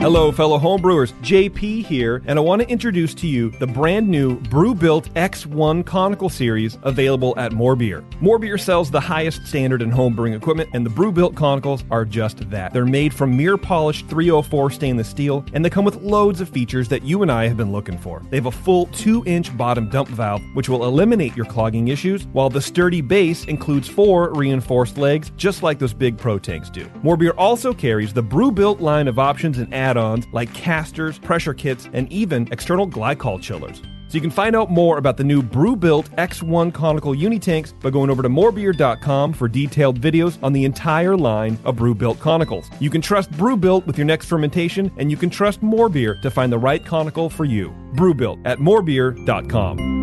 Hello, fellow homebrewers. JP here, and I want to introduce to you the brand new Brew-Built X1 Conical Series available at More Beer. More Beer sells the highest standard in homebrewing equipment, and the Brew-Built Conicals are just that. They're made from mirror-polished 304 stainless steel, and they come with loads of features that you and I have been looking for. They have a full 2-inch bottom dump valve, which will eliminate your clogging issues, while the sturdy base includes 4 reinforced legs, just like those big Pro tanks do. More Beer also carries the Brew-Built line of options and add-ons like casters, pressure kits, and even external glycol chillers. So you can find out more about the new Brew-Built X1 Conical Unitanks by going over to morebeer.com for detailed videos on the entire line of Brew-Built Conicals. You can trust Brew-Built with your next fermentation, and you can trust More Beer to find the right conical for you. Brew-Built at morebeer.com.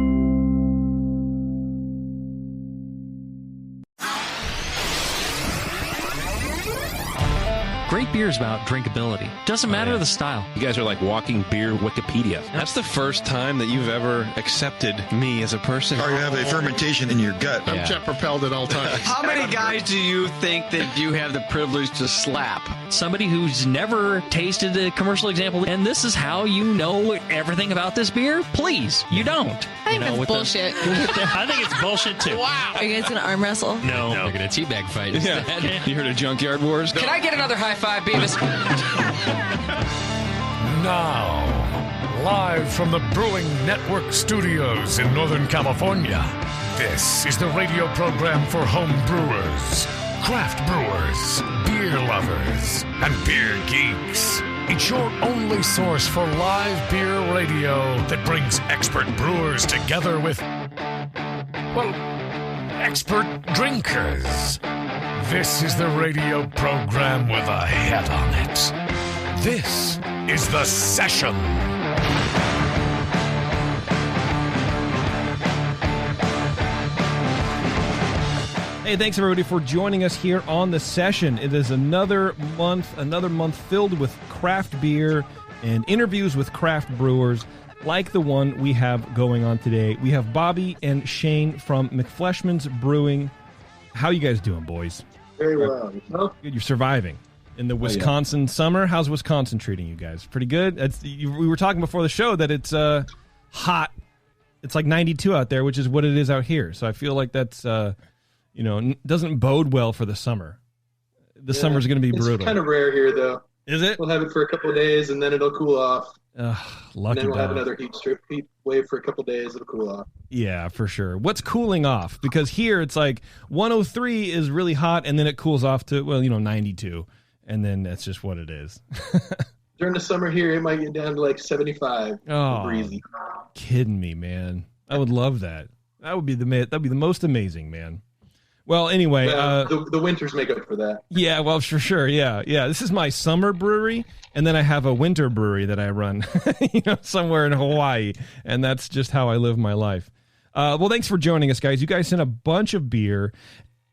Great beer is about drinkability. Doesn't matter the style. You guys are like walking beer Wikipedia. That's the first time that you've ever accepted me as a person. Or you have a fermentation in your gut. I'm jet propelled at all times. How many guys do you think that you have the privilege to slap? Somebody who's never tasted a commercial example, and this is how you know everything about this beer? Please, you don't. I think that's bullshit. I think it's bullshit too. Wow. Are you guys going to arm wrestle? No. They're going to teabag fight instead. Yeah. You heard of Junkyard Wars? Can I get another high five, Beavis? Now, live from the Brewing Network studios in Northern California, this is the radio program for home brewers, craft brewers, beer lovers, and beer geeks. It's your only source for live beer radio that brings expert brewers together with, well, expert drinkers. This is the radio program with a head on it. This is The Session. Hey, thanks everybody for joining us here on The Session. It is another month filled with craft beer and interviews with craft brewers like the one we have going on today. We have Bobby and Shane from McFleshman's Brewing. How you guys doing, boys? Very well. Good. You're surviving in the Wisconsin summer. How's Wisconsin treating you guys? Pretty good. We were talking before the show that it's hot. It's like 92 out there, which is what it is out here. So I feel like that's doesn't bode well for the summer. The summer's going to be brutal. It's kind of rare here, though. Is it? We'll have it for a couple of days, and then it'll cool off. Lucky and then we'll have dog. another heat wave for a couple of days. It'll cool off. Yeah, for sure. What's cooling off? Because here it's like 103 is really hot, and then it cools off to 92, and then that's just what it is. During the summer here, it might get down to like 75. Oh, breezy. Kidding me, man! I would love that. That'd be the most amazing, man. Well, anyway, the winters make up for that. Yeah, well, for sure. Yeah. This is my summer brewery, and then I have a winter brewery that I run, somewhere in Hawaii, and that's just how I live my life. Well, thanks for joining us, guys. You guys sent a bunch of beer,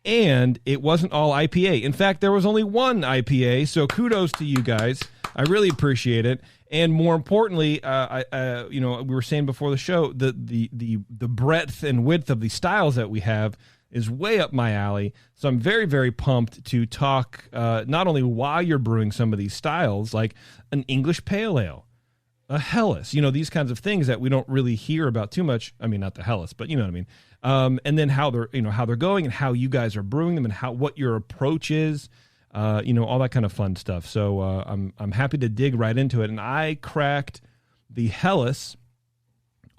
and it wasn't all IPA. In fact, there was only one IPA, so kudos to you guys. I really appreciate it. And more importantly, we were saying before the show, the breadth and width of the styles that we have is way up my alley. So I'm very, very pumped to talk not only while you're brewing some of these styles, like an English Pale Ale, a Helles, these kinds of things that we don't really hear about too much. I mean, not the Helles, but you know what I mean. And then how they're going and how you guys are brewing them and what your approach is, all that kind of fun stuff. So I'm happy to dig right into it. And I cracked the Helles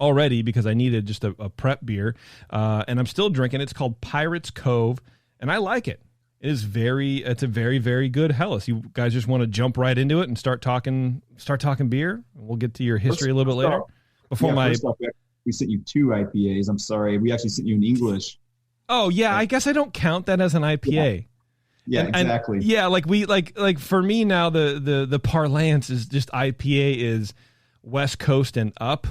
already because I needed just a prep beer, and I'm still drinking. It's called Pirates Cove, and I like it. It's a very, very good Helles. You guys just want to jump right into it and start talking beer? We'll get to your history a little bit later. First off, we sent you 2 IPAs. I'm sorry. We actually sent you an English. Oh, yeah. I guess I don't count that as an IPA. Yeah, exactly. Like for me now, the parlance is just IPA is West Coast and up.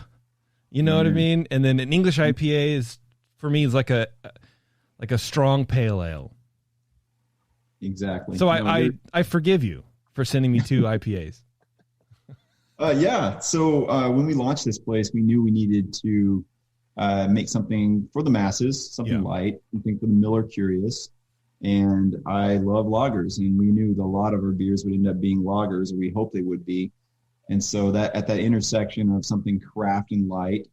You know what I mean? And then an English IPA is, for me, is like a strong pale ale. Exactly. So I forgive you for sending me 2 IPAs. So when we launched this place, we knew we needed to make something for the masses, something light, something for the Miller curious. And I love lagers, and we knew that a lot of our beers would end up being lagers, or we hoped they would be. And so that at that intersection of something craft and light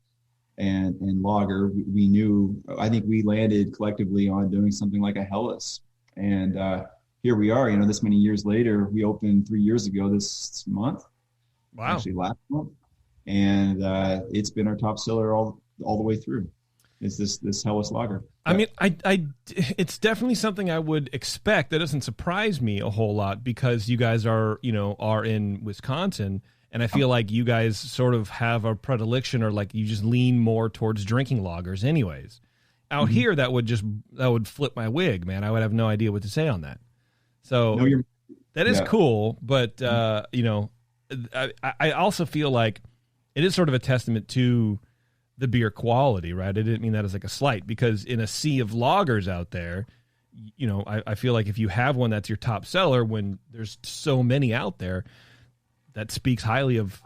and lager, we knew, I think we landed collectively on doing something like a Helles. And here we are, this many years later. We opened 3 years ago this month. Wow. Actually last month. And it's been our top seller all the way through. Is this Helles lager. I mean, it's definitely something I would expect. That doesn't surprise me a whole lot because you guys are in Wisconsin, and I feel like you guys sort of have a predilection, or like you just lean more towards drinking lagers anyways. Out here, that would flip my wig, man. I would have no idea what to say on that. So that is cool, but I also feel like it is sort of a testament to the beer quality, right? I didn't mean that as like a slight, because in a sea of lagers out there, I feel like if you have one that's your top seller when there's so many out there, that speaks highly of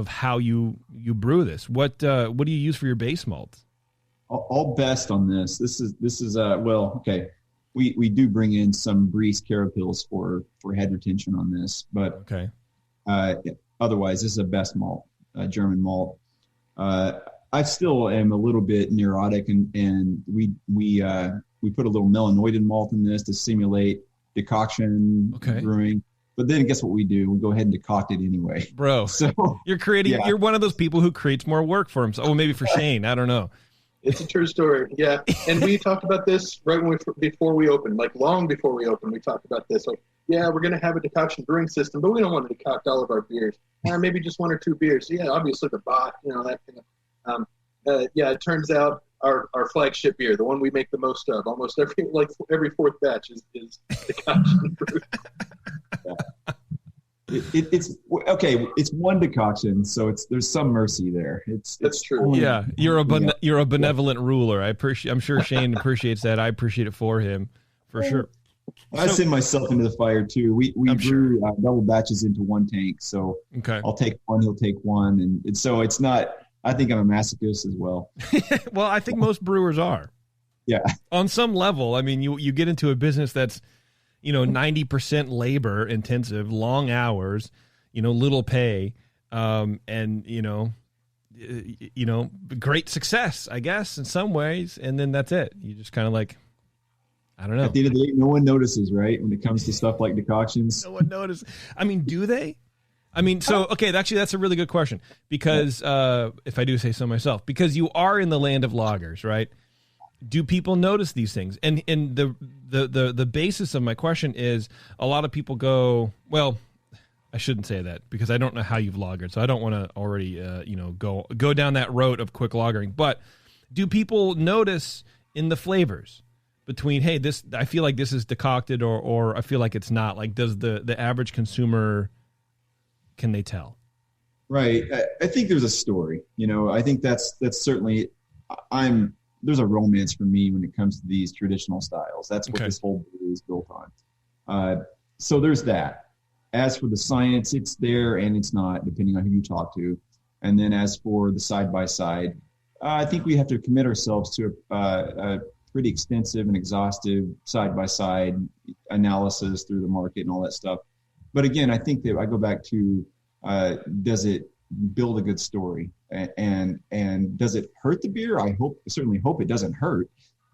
how you brew this. What do you use for your base malts? I'll best on this. This is okay. We do bring in some Breeze Carapils for head retention on this, but okay. Otherwise, this is a best malt, German malt. I still am a little bit neurotic, and we put a little melanoidin malt in this to simulate decoction brewing. But then guess what we do? We go ahead and decoct it anyway. Bro, so you're creating. Yeah. You're one of those people who creates more work for himself. Oh, maybe for Shane. I don't know. It's a true story. Yeah, and we talked about this right before we opened, like long before we opened. We talked about this. Like, yeah, we're going to have a decoction brewing system, but we don't want to decoct all of our beers. Maybe just 1 or 2 beers. Yeah, obviously the Bach, that thing. It turns out our flagship beer, the one we make the most of, almost every fourth batch is decoction brewed. It's okay. It's one decoction, so there's some mercy there. That's true. Yeah, you're a benevolent ruler. I'm sure Shane appreciates that. I appreciate it for him, for sure. I send myself into the fire too. We brew double batches into one tank, so I'll take one, he'll take one, and so it's not. I think I'm a masochist as well. Well, I think most brewers are. Yeah. On some level, I mean, you get into a business that's 90% labor intensive, long hours, little pay, and great success, I guess, in some ways, and then that's it. You just kind of like, I don't know. At the end of the day, no one notices, right? When it comes to stuff like decoctions. No one notices. I mean, do they? I mean, so, okay, actually, that's a really good question, because if I do say so myself, because you are in the land of lagers, right? Do people notice these things? And the basis of my question is, a lot of people go, well, I shouldn't say that because I don't know how you've lagered, so I don't want to already go down that road of quick lagering. But do people notice in the flavors between, hey, this, I feel like this is decocted, or I feel like it's not? Like, does the average consumer, can they tell? Right. I think there's a story. I think that's certainly, there's a romance for me when it comes to these traditional styles. That's what this whole brew is built on. So there's that. As for the science, it's there and it's not, depending on who you talk to. And then as for the side-by-side, I think we have to commit ourselves to a pretty extensive and exhaustive side-by-side analysis through the market and all that stuff. But again, I think that I go back to, does it build a good story, and does it hurt the beer? I certainly hope it doesn't hurt.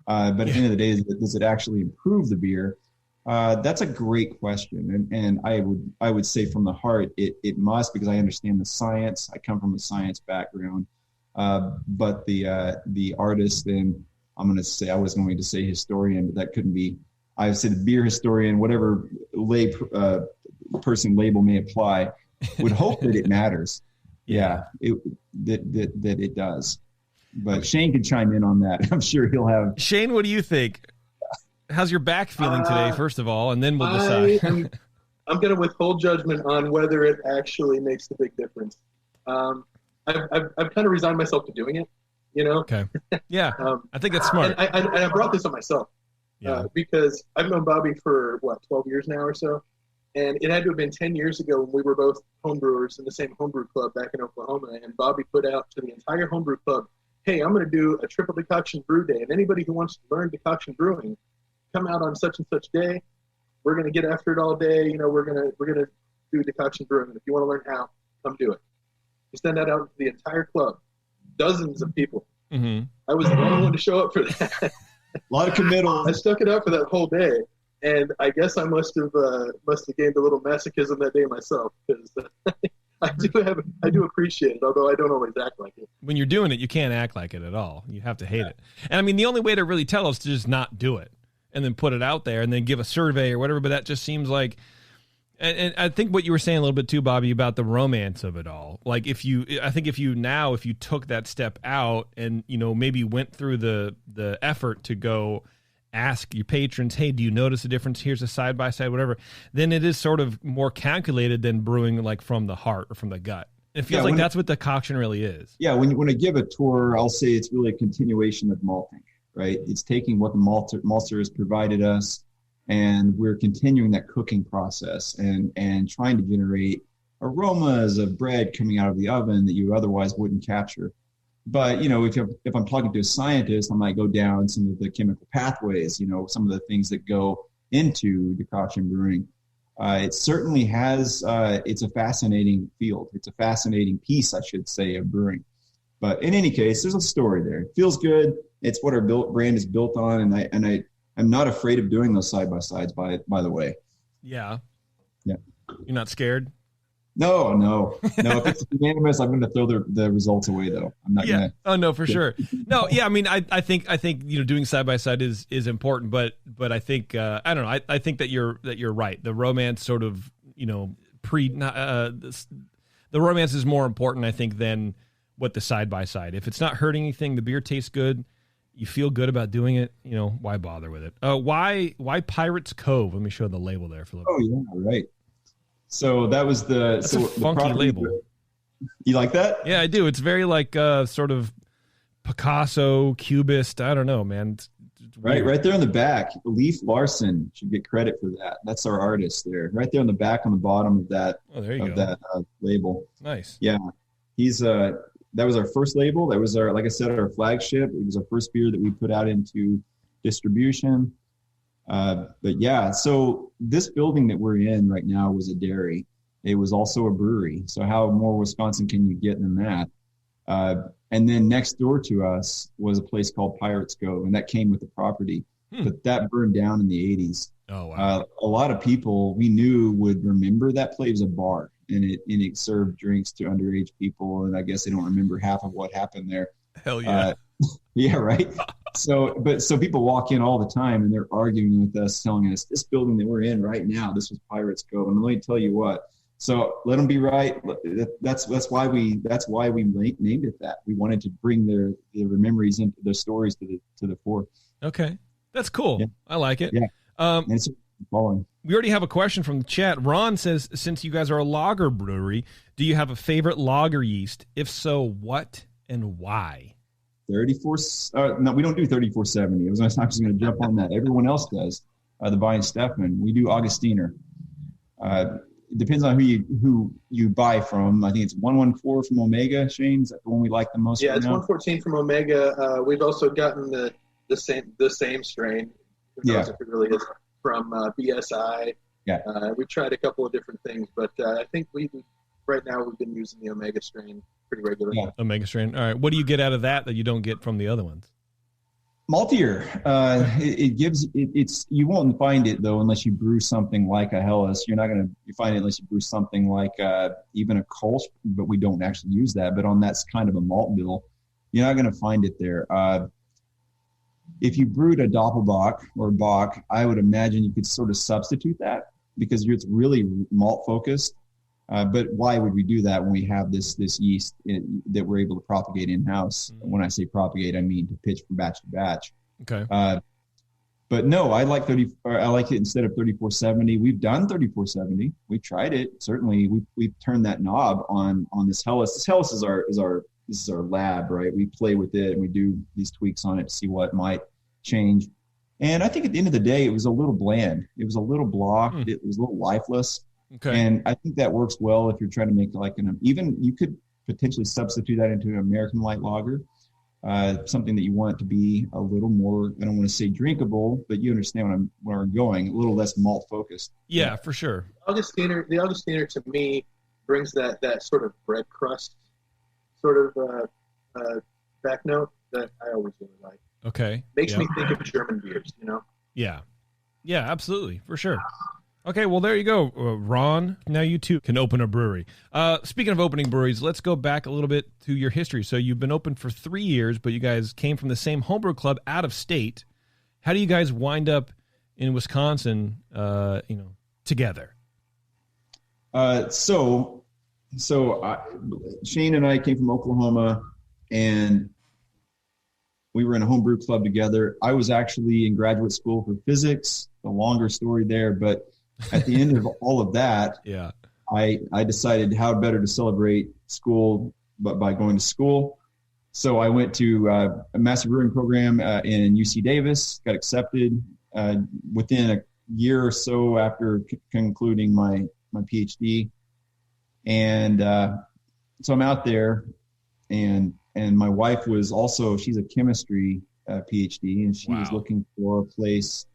But at the end of the day, does it actually improve the beer? That's a great question, and I would say from the heart it must, because I understand the science. I come from a science background, but the artist, and I was going to say historian, but that couldn't be. I would say the beer historian, whatever person label may apply, would hope that it matters. Yeah, that it does. But Shane can chime in on that. I'm sure he'll have. Shane, what do you think? How's your back feeling today, first of all, and then we'll decide. I'm going to withhold judgment on whether it actually makes the big difference. I've kind of resigned myself to doing it, Okay. Yeah, I think that's smart. And I brought this on myself because I've known Bobby for, 12 years now or so. And it had to have been 10 years ago when we were both homebrewers in the same homebrew club back in Oklahoma. And Bobby put out to the entire homebrew club, hey, I'm going to do a triple decoction brew day. And anybody who wants to learn decoction brewing, come out on such and such day. We're going to get after it all day. We're going to do decoction brewing. And if you want to learn how, come do it. We send that out to the entire club, dozens of people. Mm-hmm. I was the only one to show up for that. A lot of committals. I stuck it out for that whole day, and I guess I must have gained a little masochism that day myself, because I do appreciate it, although I don't always act like it. When you're doing it, you can't act like it at all. You have to hate it. And I mean, the only way to really tell is to just not do it and then put it out there and then give a survey or whatever. But that just seems like, and I think what you were saying a little bit too, Bobby, about the romance of it all. Like if you took that step out and, maybe went through the effort to go ask your patrons, hey, do you notice a difference? Here's a side-by-side, whatever. Then it is sort of more calculated than brewing like from the heart or from the gut. It feels like that's what the decoction really is. Yeah, when I give a tour, I'll say it's really a continuation of malting, right? It's taking what the maltster has provided us, and we're continuing that cooking process and trying to generate aromas of bread coming out of the oven that you otherwise wouldn't capture. But, if I'm talking to a scientist, I might go down some of the chemical pathways, some of the things that go into decoction brewing. It certainly has, it's a fascinating field. It's a fascinating piece, I should say, of brewing. But in any case, there's a story there. It feels good. It's what our brand is built on. And I'm not afraid of doing those side-by-sides, by the way. Yeah. Yeah. You're not scared? No. If it's unanimous, I'm going to throw the results away, though. I'm not going to. Oh no, for sure. No, yeah. I mean, I think doing side by side is important, but I think I don't know. I think that you're right. The romance sort of the romance is more important, I think, than what the side by side. If it's not hurting anything, the beer tastes good, you feel good about doing it. Why bother with it? Why Pirates Cove? Let me show the label there for a little. Oh yeah, right. So that was That's a funky label. You like that? Yeah, I do. It's very like sort of Picasso, Cubist. I don't know, man. It's right there on the back. Leif Larson should get credit for that. That's our artist there. Right there on the back, on the bottom of that. Oh, there you go. That label. Nice. Yeah, he's that was our first label. That was like I said, our flagship. It was our first beer that we put out into distribution. But yeah, so this building that we're in right now was a dairy. It was also a brewery. So how more Wisconsin can you get than that? And then next door to us was a place called Pirates Cove, and that came with the property. But that burned down in the 80s. Oh, wow. A lot of people we knew would remember that place was a bar, and it served drinks to underage people. And I guess they don't remember half of what happened there. Hell yeah. Yeah, right. So people walk in all the time and they're arguing with us, telling us this building that we're in right now, this was Pirates Cove. And let me tell you what. So let them be right. That's why we named it that. We wanted to bring their memories into their stories to the fore. Okay, that's cool. Yeah. I like it. Yeah. And it's following. We already have a question from the chat. Ron says, since you guys are a lager brewery, do you have a favorite lager yeast? If so, what and why? 34. No, we don't do 3470. I was just going to jump on that. Everyone else does. The Vine Stefan. We do Augustiner. It depends on who you buy from. I think it's 114 from Omega. Shane, is that the one we like the most? Yeah, it's 114 from Omega. We've also gotten the same strain. Who knows if it really is from BSI. Yeah. We tried a couple of different things, but I think right now we've been using the Omega strain pretty regularly. Yeah. Omega strain. All right. What do you get out of that you don't get from the other ones? Maltier. It gives it's you won't find it though unless you brew something like a Helles. You're not going to find it unless you brew something like even a Kolsch, but we don't actually use that. But on that's kind of a malt bill, you're not going to find it there. If you brewed a Doppelbock or Bock, I would imagine you could sort of substitute that because it's really malt focused. But why would we do that when we have this yeast that we're able to propagate in-house? Mm-hmm. When I say propagate, I mean to pitch from batch to batch. Okay. But no, I like it instead of 3470. We've done 3470. We've tried it. Certainly, we've turned that knob on this Helles. This Helles is our lab, right? We play with it and we do these tweaks on it to see what might change. And I think at the end of the day, it was a little bland. It was a little blocked. It was a little lifeless. Okay. And I think that works well if you're trying to make even you could potentially substitute that into an American light lager, something that you want to be a little more, I don't want to say drinkable, but you understand where I'm going, a little less malt focused. Yeah, for sure. The Augustiner to me brings that sort of bread crust sort of back note that I always really like. Okay. Makes me think of German beers, you know? Yeah. Yeah, absolutely. For sure. Okay, well, there you go, Ron. Now you too can open a brewery. Speaking of opening breweries, let's go back a little bit to your history. So you've been open for 3 years, but you guys came from the same homebrew club out of state. How do you guys wind up in Wisconsin, together? So Shane and I came from Oklahoma, and we were in a homebrew club together. I was actually in graduate school for physics. A longer story there, but at the end of all of that, I decided how better to celebrate school, but by going to school. So I went to a master brewing program in UC Davis, got accepted within a year or so after concluding my PhD. And so I'm out there, and my wife was also, she's a chemistry PhD, and she was looking for a place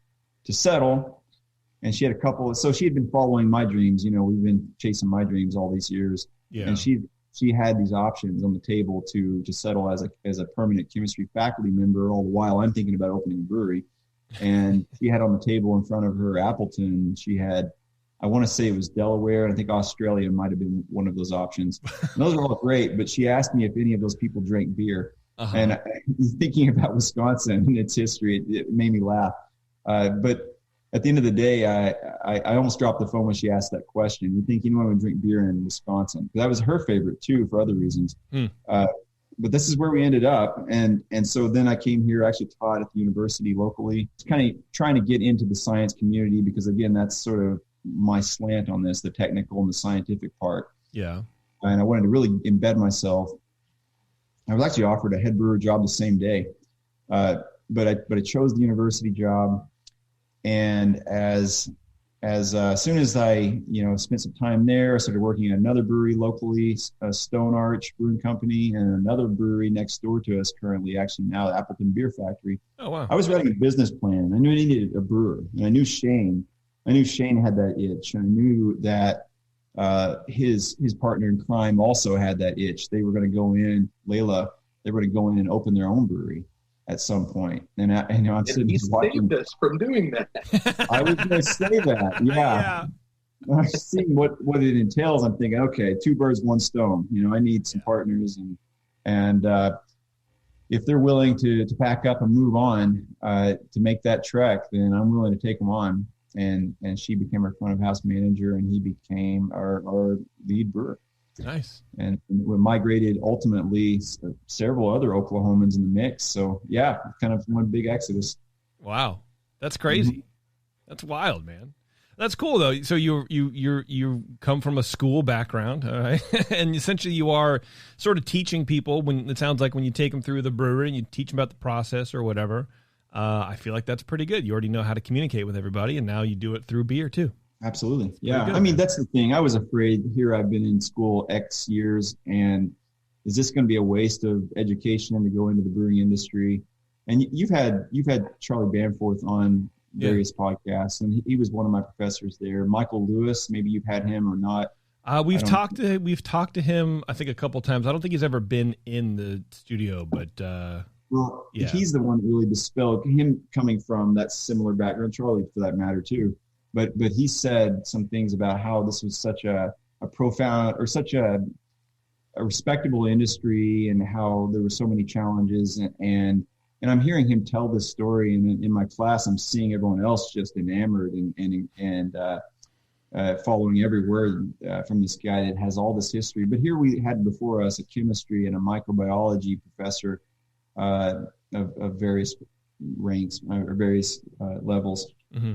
to settle. And she had so she had been following my dreams. You know, we've been chasing my dreams all these years. Yeah. And she had these options on the table to settle as a permanent chemistry faculty member, all the while I'm thinking about opening a brewery. And she had on the table in front of her Appleton, she had, I want to say it was Delaware. I think Australia might have been one of those options. And those are all great, but she asked me if any of those people drank beer. Uh-huh. And thinking about Wisconsin and its history, it made me laugh. But at the end of the day, I almost dropped the phone when she asked that question. You think anyone would drink beer in Wisconsin? That was her favorite too, for other reasons. But this is where we ended up. And so then I came here, actually taught at the university locally, kind of trying to get into the science community, because again, that's sort of my slant on this, the technical and the scientific part. Yeah. And I wanted to really embed myself. I was actually offered a head brewer job the same day. But I chose the university job. And as soon as I, spent some time there, I started working at another brewery locally, Stone Arch Brewing Company, and another brewery next door to us currently, actually now Appleton Beer Factory. Oh, wow. I was writing a business plan. I knew I needed a brewer, and I knew Shane had that itch. I knew that his partner in crime also had that itch. They were going to go in, Layla, they were going to go in and open their own brewery at some point. And I'm sitting here watching us from doing that. I was going to say that. Yeah. I'm seeing what it entails. I'm thinking, okay, 2 birds, 1 stone. I need some partners, and if they're willing to pack up and move on to make that trek, then I'm willing to take them on. And she became our front of house manager, and he became our lead brewer. Nice. And we migrated ultimately several other Oklahomans in the mix. So yeah, kind of one big exodus. Wow. That's crazy. Mm-hmm. That's wild, man. That's cool though. So you come from a school background, all right? And essentially you are sort of teaching people, when it sounds like when you take them through the brewery and you teach them about the process or whatever. I feel like that's pretty good. You already know how to communicate with everybody, and now you do it through beer too. Absolutely. Yeah. Good, I mean, that's the thing. I was afraid here. I've been in school X years, and is this going to be a waste of education to go into the brewing industry? And you've had Charlie Bamforth on various podcasts, and he was one of my professors there. Michael Lewis, maybe you've had him or not. We've talked to him, I think, a couple times. I don't think he's ever been in the studio, but he's the one that really dispelled him, coming from that similar background. Charlie, for that matter, too. But he said some things about how this was such a profound, or such a respectable industry, and how there were so many challenges. And I'm hearing him tell this story, and in my class, I'm seeing everyone else just enamored and following every word from this guy that has all this history. But here we had before us a chemistry and a microbiology professor of various ranks or various levels. Mm-hmm.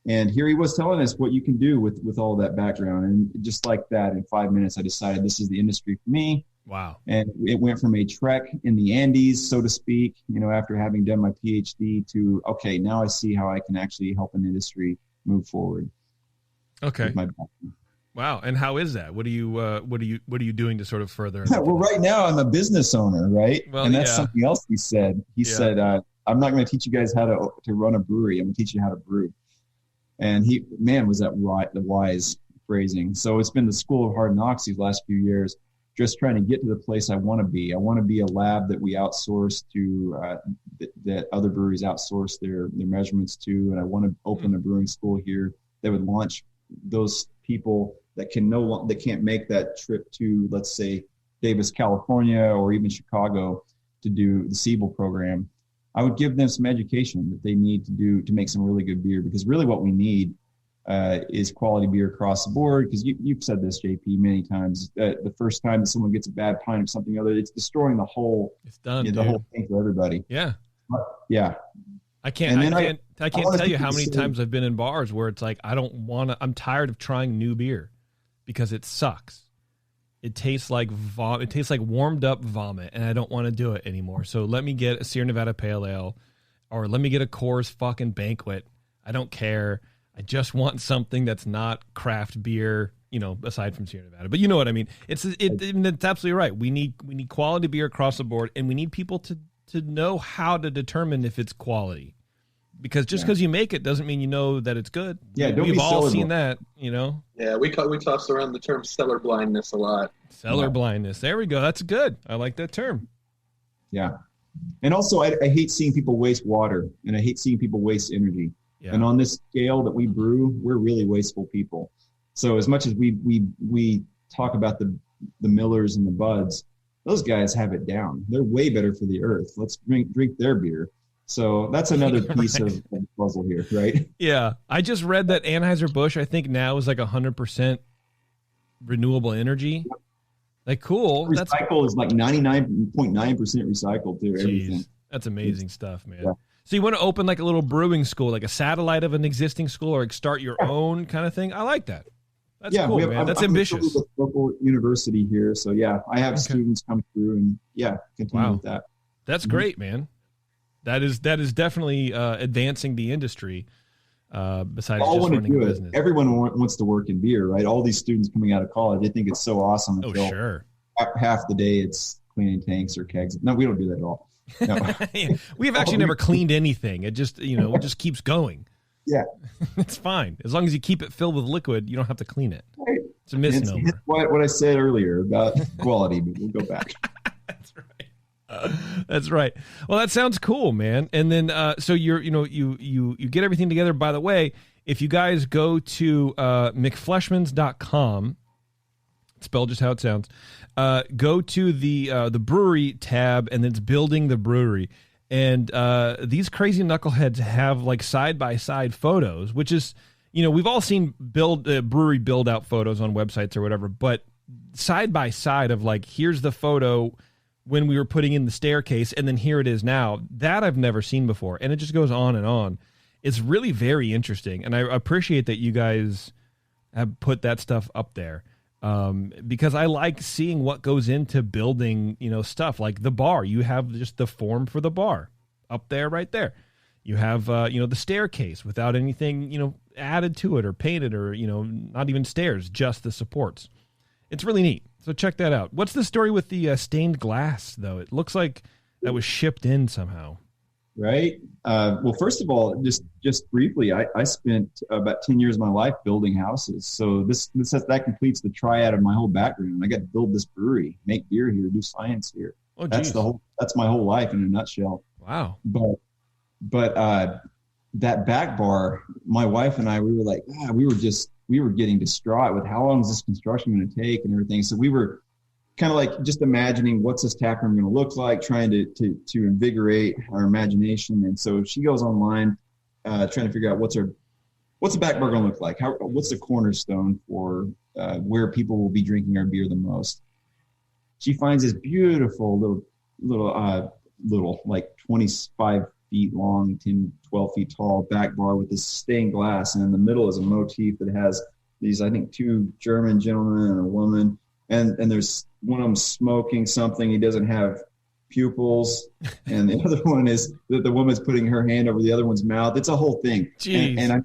And here he was telling us what you can do with all that background. And just like that, in 5 minutes, I decided this is the industry for me. Wow. And it went from a trek in the Andes, so to speak, after having done my PhD, to, okay, now I see how I can actually help an industry move forward. Okay. Wow. And how is that? What are you doing to sort of further? Well, right now I'm a business owner, right? Well, and that's something else he said. He said, I'm not going to teach you guys how to run a brewery. I'm going to teach you how to brew. And was that right? The wise phrasing. So it's been the school of hard knocks these last few years, just trying to get to the place I want to be. I want to be a lab that we outsource to, that other breweries outsource their measurements to. And I want to open a brewing school here that would launch those people that can't make that trip to, let's say, Davis, California, or even Chicago to do the Siebel program. I would give them some education that they need to do to make some really good beer, because really what we need is quality beer across the board. Because you've said this, JP, many times. The first time that someone gets a bad pint of something other, it's destroying the whole. It's done. The whole thing for everybody. Yeah. Yeah. I can't tell you how many times I've been in bars where it's like I'm tired of trying new beer because it sucks. It tastes like it tastes like warmed up vomit, and I don't want to do it anymore. So let me get a Sierra Nevada Pale Ale, or let me get a Coors fucking Banquet. I don't care. I just want something that's not craft beer, aside from Sierra Nevada. But you know what I mean. It's absolutely right. We need quality beer across the board, and we need people to know how to determine if it's quality. Because just because you make it doesn't mean you know that it's good. Yeah, we've all seen that, Yeah, we toss around the term cellar blindness a lot. Cellar blindness. There we go. That's good. I like that term. Yeah. And also, I hate seeing people waste water, and I hate seeing people waste energy. Yeah. And on this scale that we brew, we're really wasteful people. So as much as we talk about the Millers and the Buds, those guys have it down. They're way better for the earth. Let's drink their beer. So that's another piece of the puzzle here, right? Yeah. I just read that Anheuser-Busch, I think now is like 100% renewable energy. Like, cool. Recycle is like 99.9% recycled too. Everything. That's amazing stuff, man. Yeah. So you want to open like a little brewing school, like a satellite of an existing school, or start your own kind of thing? I like that. That's cool, man. That's ambitious. With local university here. So yeah, I have students come through and continue with that. That's great, man. That is definitely advancing the industry. Besides just running a business, everyone wants to work in beer, right? All these students coming out of college, they think it's so awesome. Oh, sure. Half the day it's cleaning tanks or kegs. No, we don't do that at all. No. We've actually never cleaned anything. It just it just keeps going. Yeah, it's fine as long as you keep it filled with liquid. You don't have to clean it. Right. It's a misnomer. It's what I said earlier about quality, but we'll go back. That's right. That's right. Well, that sounds cool, man. And then, so you get everything together. By the way, if you guys go to McFleshman's.com, spelled just how it sounds, go to the brewery tab, and it's building the brewery. And these crazy knuckleheads have like side by side photos, which is, we've all seen brewery build out photos on websites or whatever, but side by side of like, here's the photo when we were putting in the staircase, and then here it is now. That I've never seen before, and it just goes on and on. It's really very interesting, and I appreciate that you guys have put that stuff up there, because I like seeing what goes into building, stuff like the bar. You have just the form for the bar up there, right there. You have, the staircase without anything, added to it or painted or, not even stairs, just the supports. It's really neat. So check that out. What's the story with the stained glass, though? It looks like that was shipped in somehow. Right. Well, first of all, just briefly, I spent about 10 years of my life building houses. So that completes the triad of my whole background. I got to build this brewery, make beer here, do science here. Oh, that's my whole life in a nutshell. Wow. But that back bar, my wife and I, we were like, we were getting distraught with how long is this construction going to take and everything. So we were kind of like just imagining what's this tap room going to look like, trying to invigorate our imagination. And so she goes online, trying to figure out what's the back bar going to look like? What's the cornerstone for where people will be drinking our beer the most? She finds this beautiful little like 25 feet long, 10, 12 feet tall back bar with this stained glass. And in the middle is a motif that has these, I think, two German gentlemen and a woman. And there's one of them smoking something. He doesn't have pupils. And the other one is that the woman's putting her hand over the other one's mouth. It's a whole thing. And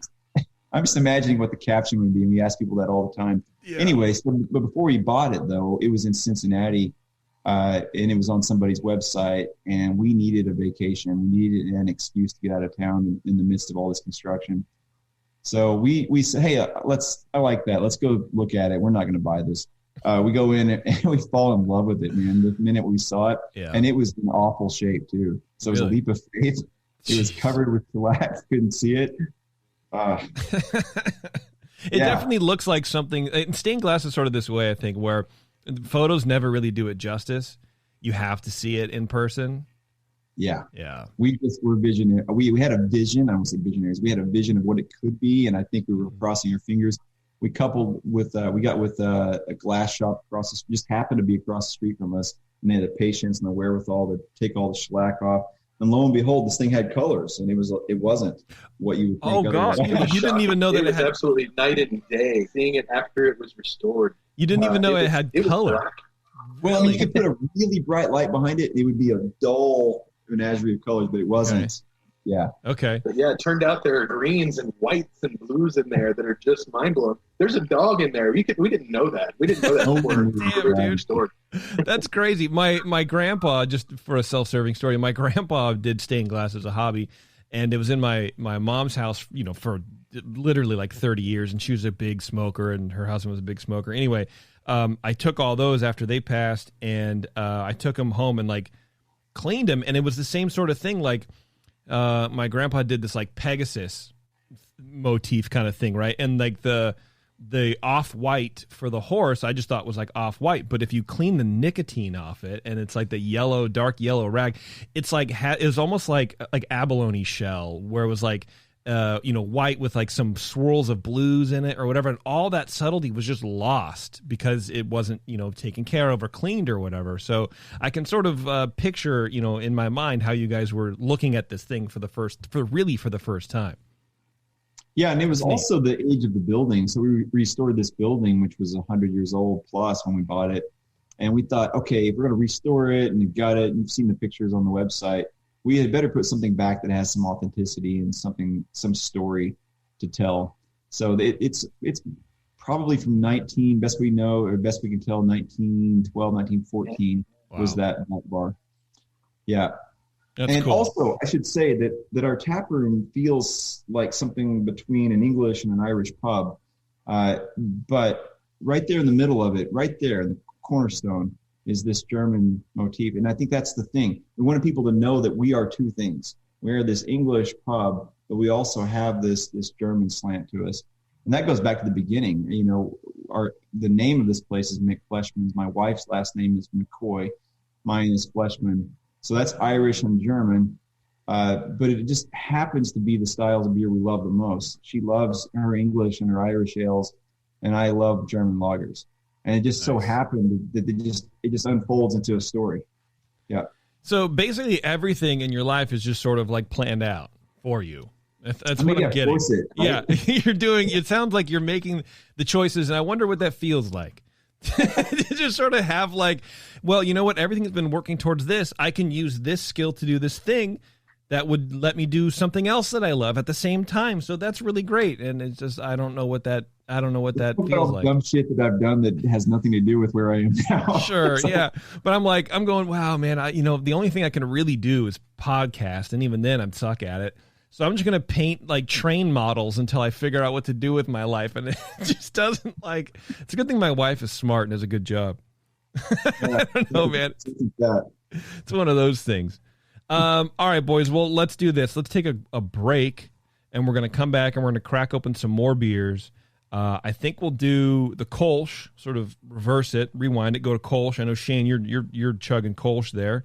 I'm just imagining what the caption would be. And we ask people that all the time. Yeah. Anyway, but before we bought it, though, it was in Cincinnati. And it was on somebody's website, and we needed a vacation. We needed an excuse to get out of town in the midst of all this construction. So we say, hey, I like that. Let's go look at it. We're not going to buy this. We go in and we fall in love with it, man. The minute we saw it, and it was in awful shape too. So it was a leap of faith. It was covered with shellac. Couldn't see it. It definitely looks like something. Stained glass is sort of this way, I think, where photos never really do it justice. You have to see it in person. Yeah. We just were visionary. We had a vision. I don't say visionaries. We had a vision of what it could be, and I think we were crossing our fingers. We coupled with we got with a glass shop just happened to be across the street from us, and they had the patience and the wherewithal to take all the shellac off. And lo and behold, this thing had colors, and it wasn't what you would think. Oh God, you didn't even know that it had absolutely night and day. Seeing it after it was restored, you didn't even know it had color. Well, I mean, you could put a really bright light behind it, and it would be a dull menagerie of colors, but it wasn't. Okay. Yeah. Okay. But yeah, it turned out there are greens and whites and blues in there that are just mind blowing. There's a dog in there. We didn't know that. We didn't know that. Damn, dude. That's crazy. My grandpa, just for a self-serving story, my grandpa did stained glass as a hobby, and it was in my mom's house, for literally like 30 years, and she was a big smoker, and her husband was a big smoker. Anyway, I took all those after they passed, and I took them home and like cleaned them, and it was the same sort of thing. Like my grandpa did this like Pegasus motif kind of thing, right? And like the off-white for the horse, I just thought was like off-white, but if you clean the nicotine off it, and it's like the dark yellow rag, it's like it was almost like abalone shell, where it was like white with like some swirls of blues in it or whatever, and all that subtlety was just lost because it wasn't taken care of or cleaned or whatever. So I can sort of picture in my mind how you guys were looking at this thing for the first time. Yeah, and it was also the age of the building. So we restored this building, which was 100 years old plus when we bought it, and we thought, okay, if we're going to restore it and gut it, and you've seen the pictures on the website, we had better put something back that has some authenticity and some story to tell. So it's probably from best we know, or best we can tell, 1912, 1914 was that bar. Yeah. That's cool. Also, I should say that our tap room feels like something between an English and an Irish pub. But right there in the middle of it, right there, the cornerstone, is this German motif. And I think that's the thing. We wanted people to know that we are two things. We're this English pub, but we also have this German slant to us. And that goes back to the beginning. The name of this place is McFleshman's. My wife's last name is McCoy. Mine is Fleshman. So that's Irish and German. But it just happens to be the styles of beer we love the most. She loves her English and her Irish ales, and I love German lagers. And it just so happened that it just unfolds into a story. Yeah. So basically everything in your life is just sort of like planned out for you. That's what I'm getting. Yeah. It sounds like you're making the choices, and I wonder what that feels like. To just sort of have like, well, you know what? Everything has been working towards this. I can use this skill to do this thing that would let me do something else that I love at the same time. So that's really great. And it's just, I don't know what that feels like. Dumb shit that I've done that has nothing to do with where I am now. Sure. So. Yeah. But I'm going, wow, man, the only thing I can really do is podcast. And even then I'd suck at it. So I'm just going to paint like train models until I figure out what to do with my life. And it just doesn't it's a good thing my wife is smart and does a good job. I don't know, man. It's one of those things. All right, boys. Well, let's do this. Let's take a break, and we're going to come back and we're going to crack open some more beers. I think we'll do the Kolsch, sort of reverse it, rewind it, go to Kolsch. I know Shane, you're chugging Kolsch there,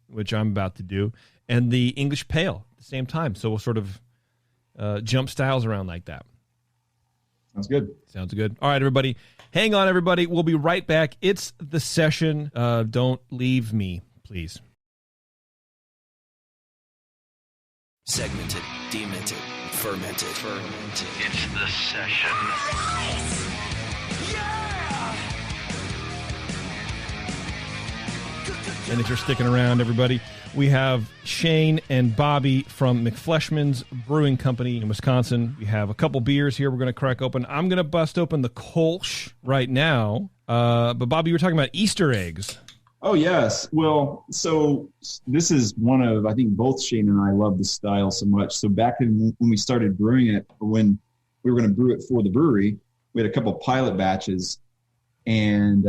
which I'm about to do, and the English Pale at the same time. So we'll sort of jump styles around like that. Sounds good. Sounds good. All right, everybody. Hang on, everybody. We'll be right back. It's the session. Don't leave me, please. Segmented, demented, fermented. It's the session. And if you're sticking around, everybody, we have Shane and Bobby from McFleshman's Brewing Company in Wisconsin. We have a couple beers here we're going to crack open. I'm going to bust open the Kolsch right now. But Bobby, you were talking about Easter eggs. Oh, yes. Well, so this is one of, I think both Shane and I love the style so much. So back when we started brewing it, when we were going to brew it for the brewery, we had a couple of pilot batches, and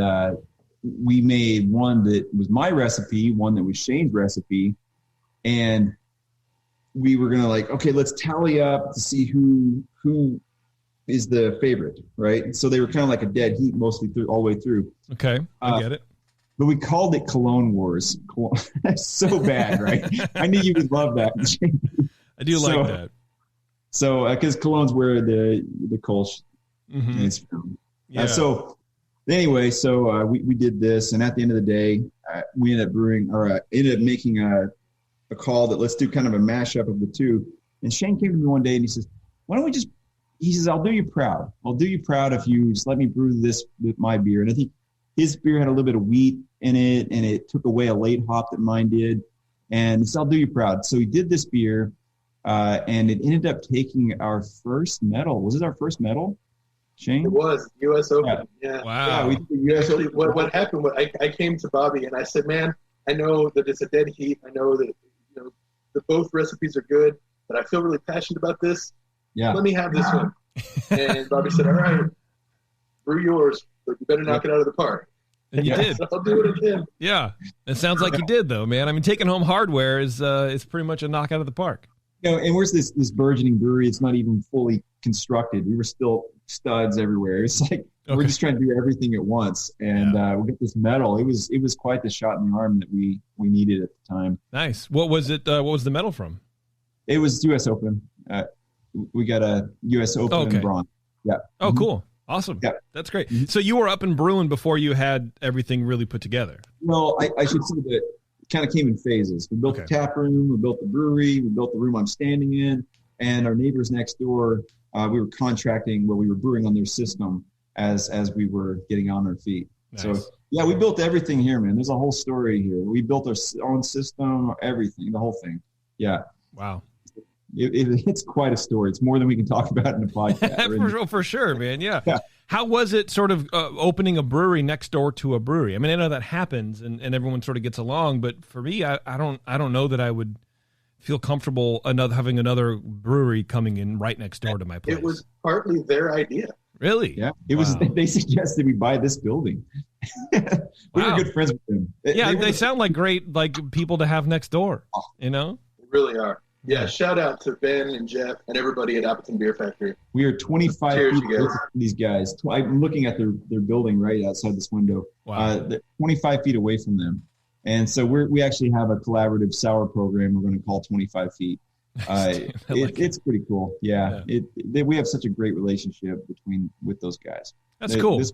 we made one that was my recipe, one that was Shane's recipe, and we were going to okay, let's tally up to see who is the favorite, right? So they were kind of like a dead heat mostly all the way through. Okay, I get it. But we called it Cologne Wars. That's so bad, right? I knew you would love that. I do like that. So, because Cologne's where the Kolsch is from. Yeah. So, anyway, we did this, and at the end of the day, we ended up making a call that let's do kind of a mashup of the two. And Shane came to me one day and he says, "Why don't we just?" He says, "I'll do you proud. I'll do you proud if you just let me brew this with my beer." And I think his beer had a little bit of wheat in it, and it took away a late hop that mine did. And he said, "I'll do you proud." So he did this beer, and it ended up taking our first medal. Was it our first medal, Shane? It was U.S. Open. Yeah. Wow. Yeah, we did the US Actually, Open. what happened was I came to Bobby and I said, "Man, I know that it's a dead heat. I know that that both recipes are good, but I feel really passionate about this. Yeah. Let me have this one." And Bobby said, "All right, brew yours, but you better knock it out of the park." And you did. So I'll do it again. Yeah. It sounds like you did, though, man. I mean, taking home hardware is pretty much a knockout of the park. And where's this burgeoning brewery? It's not even fully constructed. We were still studs everywhere. It's like we're just trying to do everything at once. And we got this medal. It was quite the shot in the arm that we needed at the time. Nice. What was it? What was the medal from? It was U.S. Open. We got a U.S. Open and bronze. Yeah. Oh, cool. Awesome. Yeah. That's great. So you were up and brewing before you had everything really put together. Well, I should say that it kind of came in phases. We built the tap room, we built the brewery, we built the room I'm standing in, and our neighbors next door, we were contracting where we were brewing on their system as we were getting on our feet. Nice. So, yeah, we built everything here, man. There's a whole story here. We built our own system, everything, the whole thing. Yeah. Wow. It's quite a story. It's more than we can talk about in a podcast. for sure, man. Yeah. How was it sort of opening a brewery next door to a brewery? I mean, I know that happens and everyone sort of gets along, but for me, I don't know that I would feel comfortable having another brewery coming in right next door to my place. It was partly their idea. Really? Yeah. It was. They suggested we buy this building. We were good friends with them. They sound like great people to have next door. You know? They really are. Yeah, shout out to Ben and Jeff and everybody at Appleton Beer Factory. We are 25 feet away from these guys. I'm looking at their building right outside this window. Wow. 25 feet away from them. And so we actually have a collaborative sour program we're going to call 25 feet. It's pretty cool. Yeah. We have such a great relationship with those guys. That's cool. This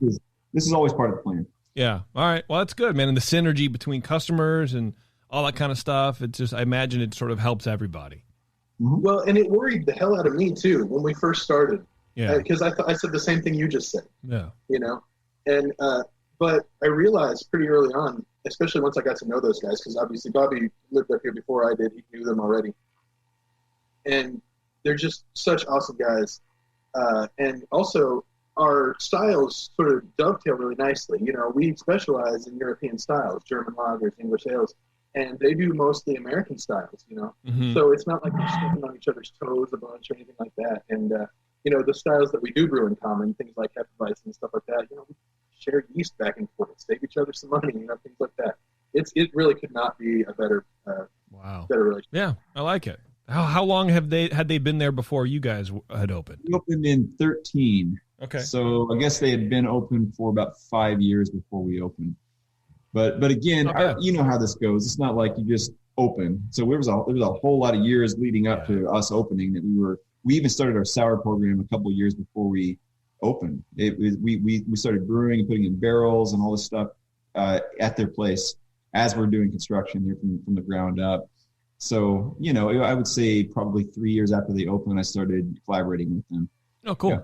is always part of the plan. Yeah. All right. Well, that's good, man. And the synergy between customers and all that kind of stuff. It's just, I imagine it sort of helps everybody. Well, and it worried the hell out of me too when we first started. Yeah. Because I said the same thing you just said. Yeah. And but I realized pretty early on, especially once I got to know those guys, because obviously Bobby lived up here before I did. He knew them already. And they're just such awesome guys. And also our styles sort of dovetail really nicely. We specialize in European styles, German lagers, English ales. And they do mostly American styles, So it's not like we're stepping on each other's toes a bunch or anything like that. And, the styles that we do brew in common, things like Hefeweizen and stuff like that, we share yeast back and forth, save each other some money, things like that. It really could not be a better relationship. Yeah, I like it. How long had they been there before you guys had opened? We opened in 2013. Okay. So I guess they had been open for about 5 years before we opened. But again, you know how this goes. It's not like you just open. So there was a whole lot of years leading up to us opening that we even started our sour program a couple of years before we opened. We started brewing and putting in barrels and all this stuff at their place as we're doing construction here from the ground up. So, I would say probably 3 years after they opened, I started collaborating with them. Oh, cool. Yeah.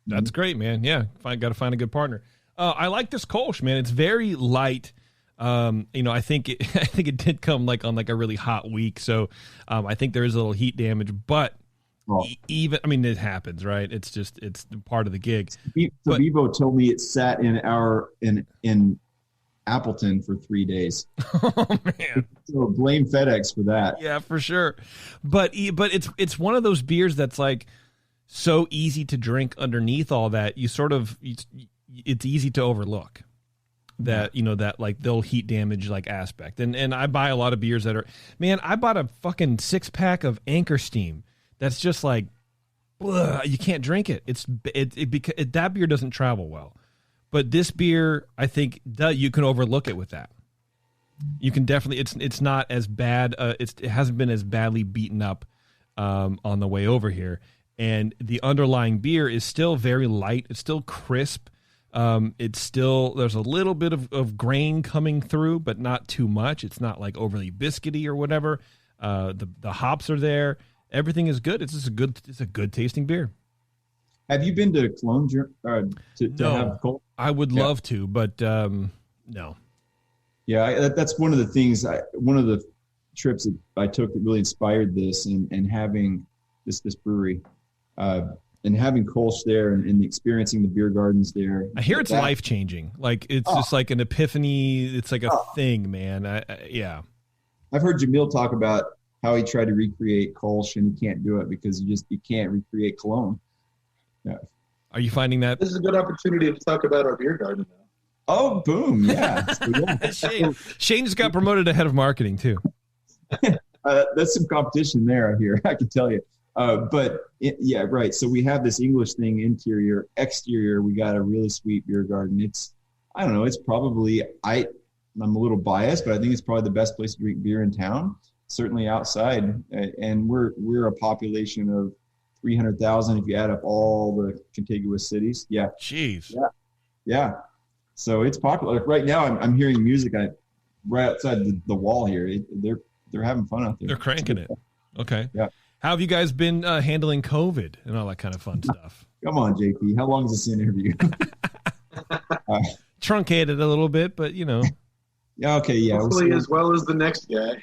That's great, man. Yeah. Got to find a good partner. I like this Kolsch, man. It's very light. I think it did come on a really hot week. So, I think there is a little heat damage, but it happens, right? It's part of the gig. So Bevo told me it sat in Appleton for 3 days. Oh man! So blame FedEx for that. Yeah, for sure. But it's one of those beers that's like so easy to drink underneath all that. You sort of it's easy to overlook that, you know, that like they'll heat damage like aspect. And I buy a lot of beers that are, man, I bought a fucking 6-pack of Anchor Steam. That's just like, ugh, you can't drink it. That beer doesn't travel well. But this beer, I think you can overlook it with that. You can definitely, it's not as bad. It hasn't been as badly beaten up on the way over here. And the underlying beer is still very light. It's still crisp. It's still, there's a little bit of grain coming through, but not too much. It's not like overly biscuity or whatever. The hops are there. Everything is good. It's a good tasting beer. Have you been to Cologne to have Cologne? I would love to, but no. Yeah, that's one of the things. One of the trips that I took that really inspired this, and having this brewery, and having Kolsch there, and experiencing the beer gardens there. I hear it's life changing. Like it's just like an epiphany. It's like a thing, man. Yeah. I've heard Jamil talk about how he tried to recreate Kolsch and he can't do it because you can't recreate Cologne. Yeah. Are you finding that? This is a good opportunity to talk about our beer garden now. Oh, boom. Yeah. Shane just got promoted to head of marketing too. That's some competition there, I hear. I can tell you. Yeah, right. So we have this English thing, interior, exterior. We got a really sweet beer garden. It's probably, I'm a little biased, but I think it's probably the best place to drink beer in town, certainly outside. And we're a population of 300,000 if you add up all the contiguous cities. Yeah. Jeez. Yeah. So it's popular. Right now I'm hearing music right outside the wall here. They're having fun out there. They're cranking it. Okay. Yeah. How have you guys been handling COVID and all that kind of fun stuff? Come on, JP. How long is this interview? Truncated a little bit, but you know. Yeah. Okay. Yeah. Hopefully as well as the next guy.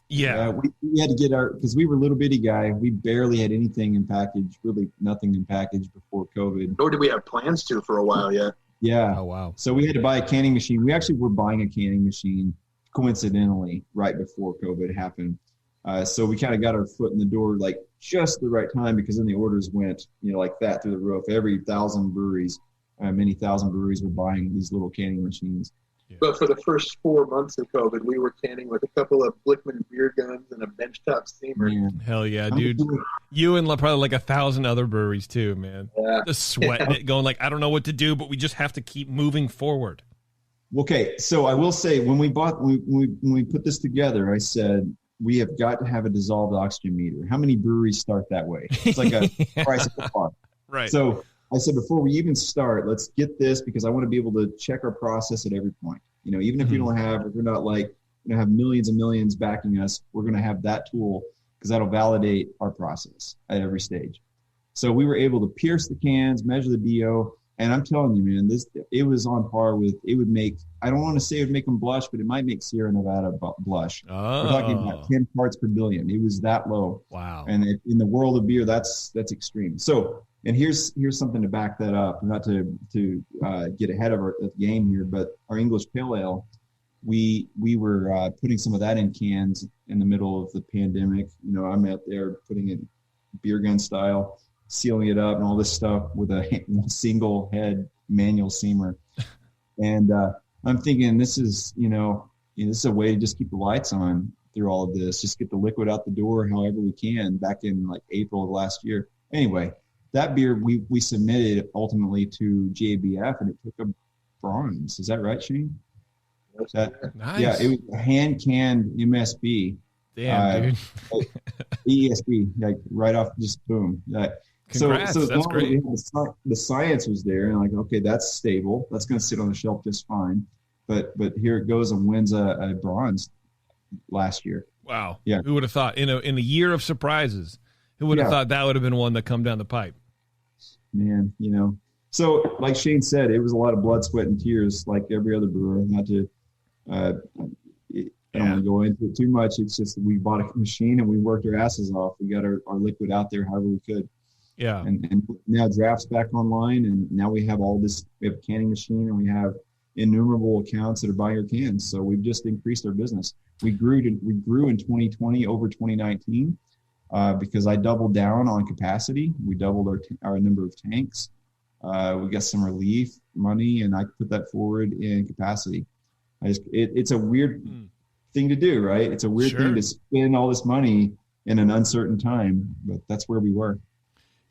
Yeah. We had to get because we were a little bitty guy. We barely had anything in package, really nothing in package before COVID. Nor did we have plans to for a while yet. Yeah. Oh, wow. So we had to buy a canning machine. We actually were buying a canning machine coincidentally right before COVID happened. So we kind of got our foot in the door like just the right time, because then the orders went, like that through the roof. Every 1,000 breweries, many thousand breweries were buying these little canning machines. Yeah. But for the first 4 months of COVID, we were canning with a couple of Blickman beer guns and a benchtop steamer. Man. Hell yeah, dude. You and probably like 1,000 other breweries too, man. Yeah. Just sweating it, going like, I don't know what to do, but we just have to keep moving forward. Okay, so I will say when we put this together, I said, we have got to have a dissolved oxygen meter. How many breweries start that way? It's like a price of a car. Right. So I said, before we even start, let's get this, because I want to be able to check our process at every point. Even if we're not like, have millions and millions backing us, we're going to have that tool, because that'll validate our process at every stage. So we were able to pierce the cans, measure the DO. And I'm telling you, man, it was on par with, it would make, I don't want to say it would make them blush, but it might make Sierra Nevada blush. Oh. We're talking about 10 parts per billion. It was that low. Wow. And in the world of beer, that's extreme. So, and here's something to back that up, not to get ahead of the game here, but our English Pale Ale, we were putting some of that in cans in the middle of the pandemic. I'm out there putting it beer gun style, sealing it up and all this stuff with a single head manual seamer. And I'm thinking this is, this is a way to just keep the lights on through all of this, just get the liquid out the door however we can, back in like April of last year. Anyway, that beer we submitted ultimately to GABF, and it took a bronze. Is that right, Shane? Nice. Yeah, it was a hand-canned MSB. Damn, dude. ESB, like right off, just boom. Congrats, so that's great. The science was there, and like, okay, that's stable. That's going to sit on the shelf just fine. But here it goes and wins a bronze last year. Wow. Yeah. Who would have thought in a year of surprises? Who would have thought that would have been one that come down the pipe? Man, So like Shane said, it was a lot of blood, sweat, and tears, like every other brewer. Not to, I don't want to go into it too much. It's just that we bought a machine and we worked our asses off. We got our liquid out there however we could. Yeah. And now draft's back online, and now we have all this. We have a canning machine, and we have innumerable accounts that are buying our cans. So we've just increased our business. We grew in 2020 over 2019 because I doubled down on capacity. We doubled our number of tanks. We got some relief money, and I put that forward in capacity. It's a weird thing to do, right? It's a weird thing to spend all this money in an uncertain time, but that's where we were.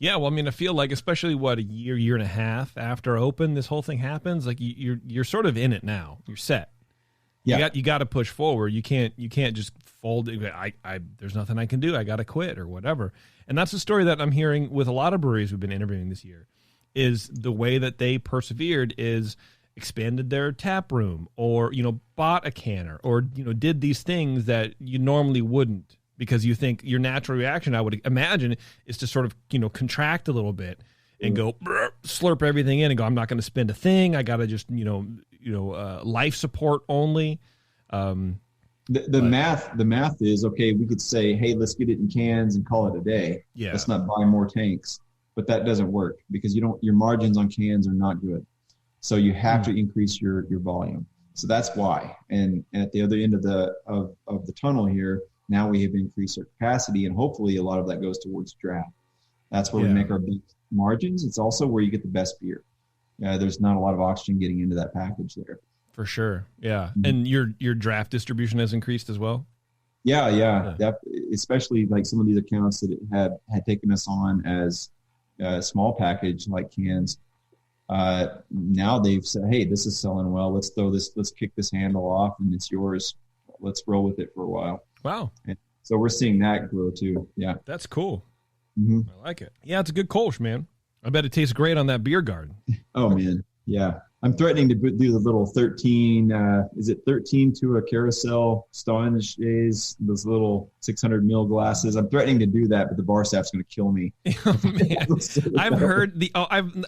Yeah, well, I mean, I feel like, especially a year and a half after open, this whole thing happens. Like you're sort of in it now. You're set. Yeah, you got to push forward. You can't just fold. There's nothing I can do. I got to quit or whatever. And that's the story that I'm hearing with a lot of breweries we've been interviewing this year. Is the way that they persevered is expanded their tap room, or bought a canner, or did these things that you normally wouldn't. Because you think your natural reaction, I would imagine, is to sort of, contract a little bit and go slurp everything in and go, I'm not going to spend a thing. I got to just, life support only. The math is, okay, we could say, hey, let's get it in cans and call it a day. Yeah. Let's not buy more tanks. But that doesn't work because your margins on cans are not good. So you have to increase your volume. So that's why. And at the other end of the tunnel here, now we have increased our capacity, and hopefully a lot of that goes towards draft. That's where we make our big margins. It's also where you get the best beer. There's not a lot of oxygen getting into that package there. For sure, yeah. And your draft distribution has increased as well? Yeah. Especially like some of these accounts that had taken us on as a small package like cans. Now they've said, hey, this is selling well. Let's kick this handle off, and it's yours. Let's roll with it for a while. Wow. And so we're seeing that grow too. Yeah. That's cool. I like it. Yeah, it's a good Kolsch, man. I bet it tastes great on that beer garden. Oh, man. Yeah. I'm threatening to do the little 13, is it 13 to a carousel Stein's, those little 600 ml glasses. I'm threatening to do that, but the bar staff's going to kill me. Oh, man.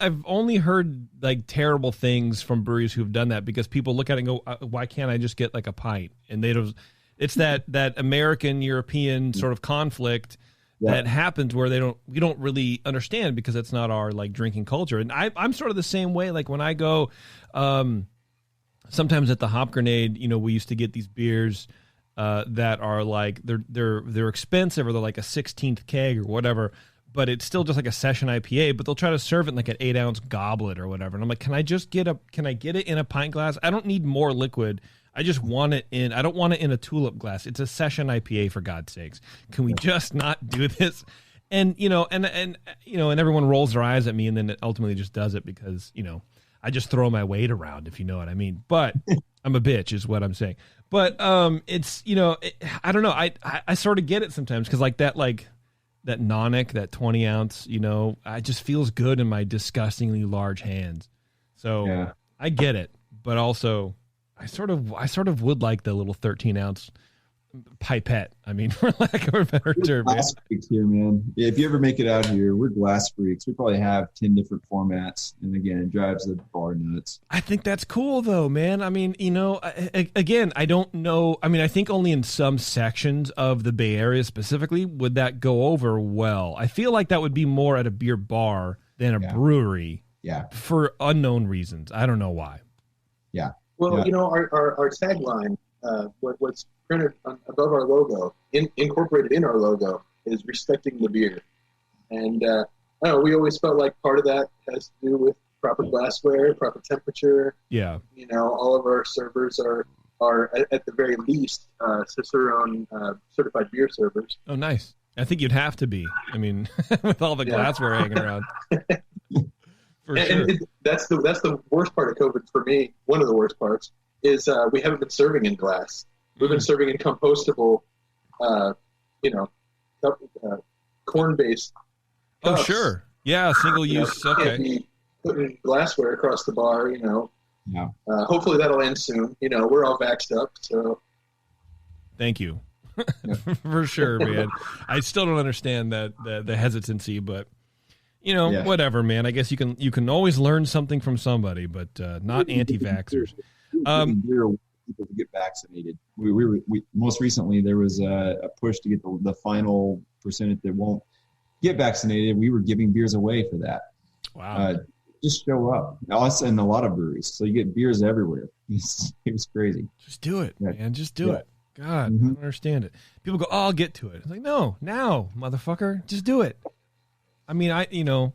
I've only heard like terrible things from breweries who've done that because people look at it and go, why can't I just get like a pint? And it's that American European sort of conflict that happens where we don't really understand because it's not our like drinking culture. And I'm sort of the same way. Like when I go, sometimes at the Hop Grenade, we used to get these beers that are like they're expensive, or they're like a 16th keg or whatever, but it's still just like a session IPA. But they'll try to serve it in like an 8-ounce goblet or whatever. And I'm like, can I get it in a pint glass? I don't need more liquid. I just want it I don't want it in a tulip glass. It's a session IPA, for God's sakes. Can we just not do this? And, and everyone rolls their eyes at me, and then it ultimately just does it because, I just throw my weight around, if you know what I mean. But I'm a bitch is what I'm saying. But it's, I don't know. I sort of get it sometimes because that Nonic, that 20 ounce, it just feels good in my disgustingly large hands. So I get it. But also, I sort of would like the little 13 ounce pipette. I mean, for lack of a better term. Glass freaks here, man. If you ever make it out here, we're glass freaks. We probably have 10 different formats, and again, it drives the bar nuts. I think that's cool, though, man. I mean, again, I don't know. I mean, I think only in some sections of the Bay Area specifically would that go over well. I feel like that would be more at a beer bar than a brewery. Yeah. For unknown reasons. I don't know why. Yeah. Well, our tagline, what's printed above our logo, incorporated in our logo, is respecting the beer. And I don't know, we always felt like part of that has to do with proper glassware, proper temperature. Yeah. All of our servers are at the very least Cicerone certified beer servers. Oh, nice. I think you'd have to be. I mean, with all the glassware hanging around. For sure. And that's the worst part of COVID for me. One of the worst parts is we haven't been serving in glass. We've been serving in compostable, corn-based cups. Oh, sure. Yeah, single use. Okay. Can't be putting glassware across the bar. Yeah. Hopefully that'll end soon. We're all vaxxed up, so. Thank you. For sure, man. I still don't understand the hesitancy, but. Whatever, man. I guess you can always learn something from somebody, but not anti-vaxxers. People to get vaccinated. We most recently there was a push to get the final percentage that won't get vaccinated. We were giving beers away for that. Wow. just show up. Us and a lot of breweries. So you get beers everywhere. It was crazy. Just do it, man. Just do it. God, I don't understand it. People go, oh, I'll get to it. It's like, no, now, motherfucker, just do it. I mean, you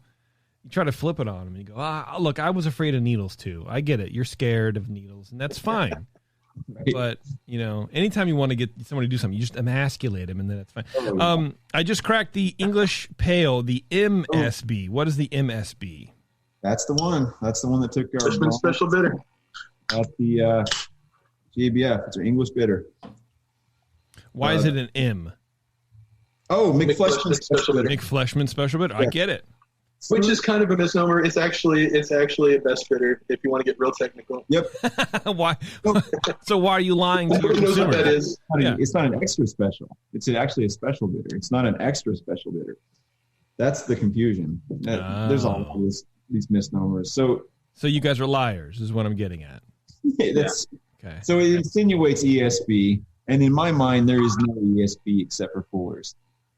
try to flip it on them and you go, look, I was afraid of needles too. I get it. You're scared of needles and that's fine. Right. But, anytime you want to get somebody to do something, you just emasculate them and then it's fine. I just cracked the English Pale, the MSB. What is the MSB? That's the one. That's the one that took our McFleshman's special bitter. At the GABF. It's our English bitter. Why is it an M? Oh, McFleshman's special bitter. McFleshman's special bitter. Yeah. I get it. Which is kind of a misnomer. It's actually a best bitter if you want to get real technical. Yep. Why? So why are you lying to your consumer? That is. It's not an extra special. It's actually a special bitter. It's not an extra special bitter. That's the confusion. There's all these misnomers. So you guys are liars is what I'm getting at. Okay. So it insinuates ESB, and in my mind, there is no ESB except for Fuller's.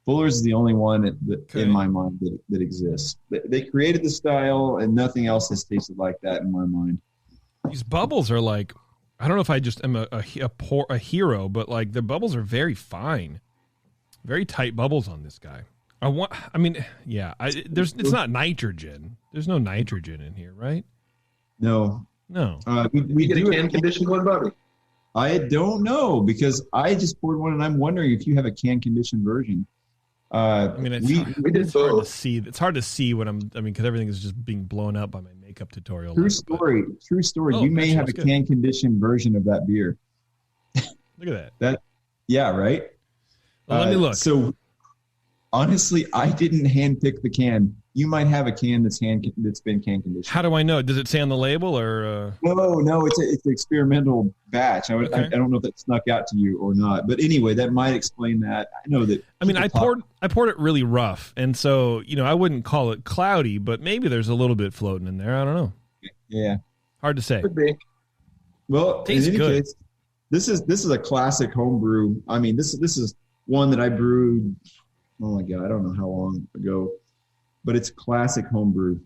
Fuller's is the only one in my mind that exists. They created the style, and nothing else has tasted like that in my mind. These bubbles are like, I don't know if I just am a hero, but like the bubbles are very fine, very tight bubbles on this guy. It's not nitrogen. There's no nitrogen in here, right? No. We get a can conditioned one, Bobby. I don't know because I just poured one, and I'm wondering if you have a can conditioned version. It's hard to see. It's hard to see because everything is just being blown up by my makeup tutorial. True story. Oh, you may have a can conditioned version of that beer. Look at that. Right. Well, let me look. So, honestly, I didn't handpick the can. You might have a can that's been can conditioned. How do I know? Does it say on the label or? No, it's an experimental batch. I don't know if that snuck out to you or not, but anyway, that might explain that. I know that. I mean, I poured it really rough, and so I wouldn't call it cloudy, but maybe there's a little bit floating in there. I don't know. Yeah, hard to say. Could be. Well, in any case, this is a classic homebrew. I mean, this is one that I brewed. Oh my God, I don't know how long ago. But it's classic homebrew.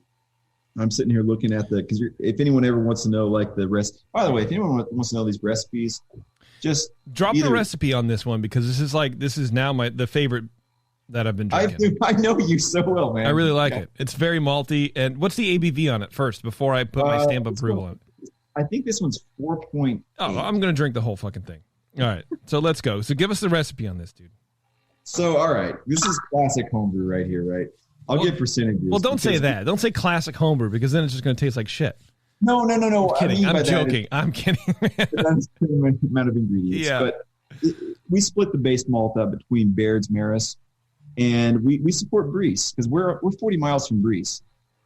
I'm sitting here looking at because if anyone ever wants to know like the rest. By the way, if anyone wants to know these recipes, just drop the recipe on this one because this is now the favorite that I've been drinking. I know you so well, man. I really like it. It's very malty. And what's the ABV on it first before I put my stamp of approval on it? I think this one's 4.8. Oh, I'm going to drink the whole fucking thing. All right, so let's go. So give us the recipe on this, dude. So all right, this is classic homebrew right here, right? I'll give percentages. Well, don't say that. Don't say classic homebrew because then it's just going to taste like shit. No. I'm kidding. I'm joking. I'm kidding. That's the amount of ingredients. Yeah. But we split the base malt up between Baird's Maris, and we support Breese because we're 40 miles from Breese.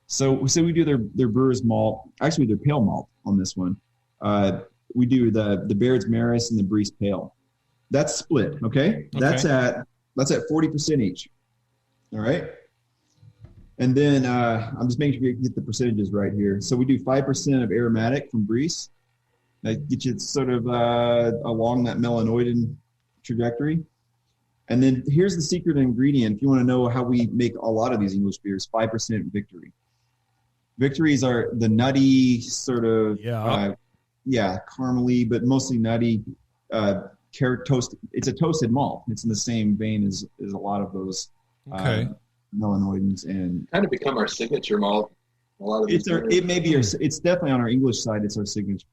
So we do their brewer's malt, actually their pale malt on this one. We do the Baird's Maris and the Breese Pale. That's split. Okay. That's at 40% each. All right. And then I'm just making sure you get the percentages right here. So we do 5% of aromatic from Breese. That gets you sort of along that melanoidin trajectory. And then here's the secret ingredient. If you want to know how we make a lot of these English beers, 5% Victory. Victories are the nutty sort of, caramely, but mostly nutty, toasted. It's a toasted malt. It's in the same vein as a lot of those. Melanoidins and kind of become our signature malt. A lot of it's definitely on our English side. It's our signature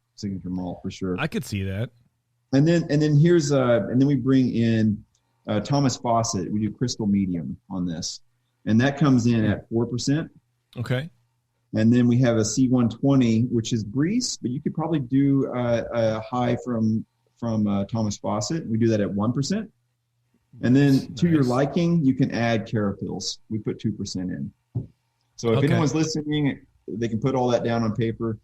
malt for sure. I could see that. And then here's and then we bring in Thomas Fawcett. We do Crystal Medium on this, and that comes in at 4%. Okay. And then we have a C120, which is Breese, but you could probably do a high from Thomas Fawcett. We do that at 1%. And then to your liking, you can add Carapils. We put 2% in. So if anyone's listening, they can put all that down on paper.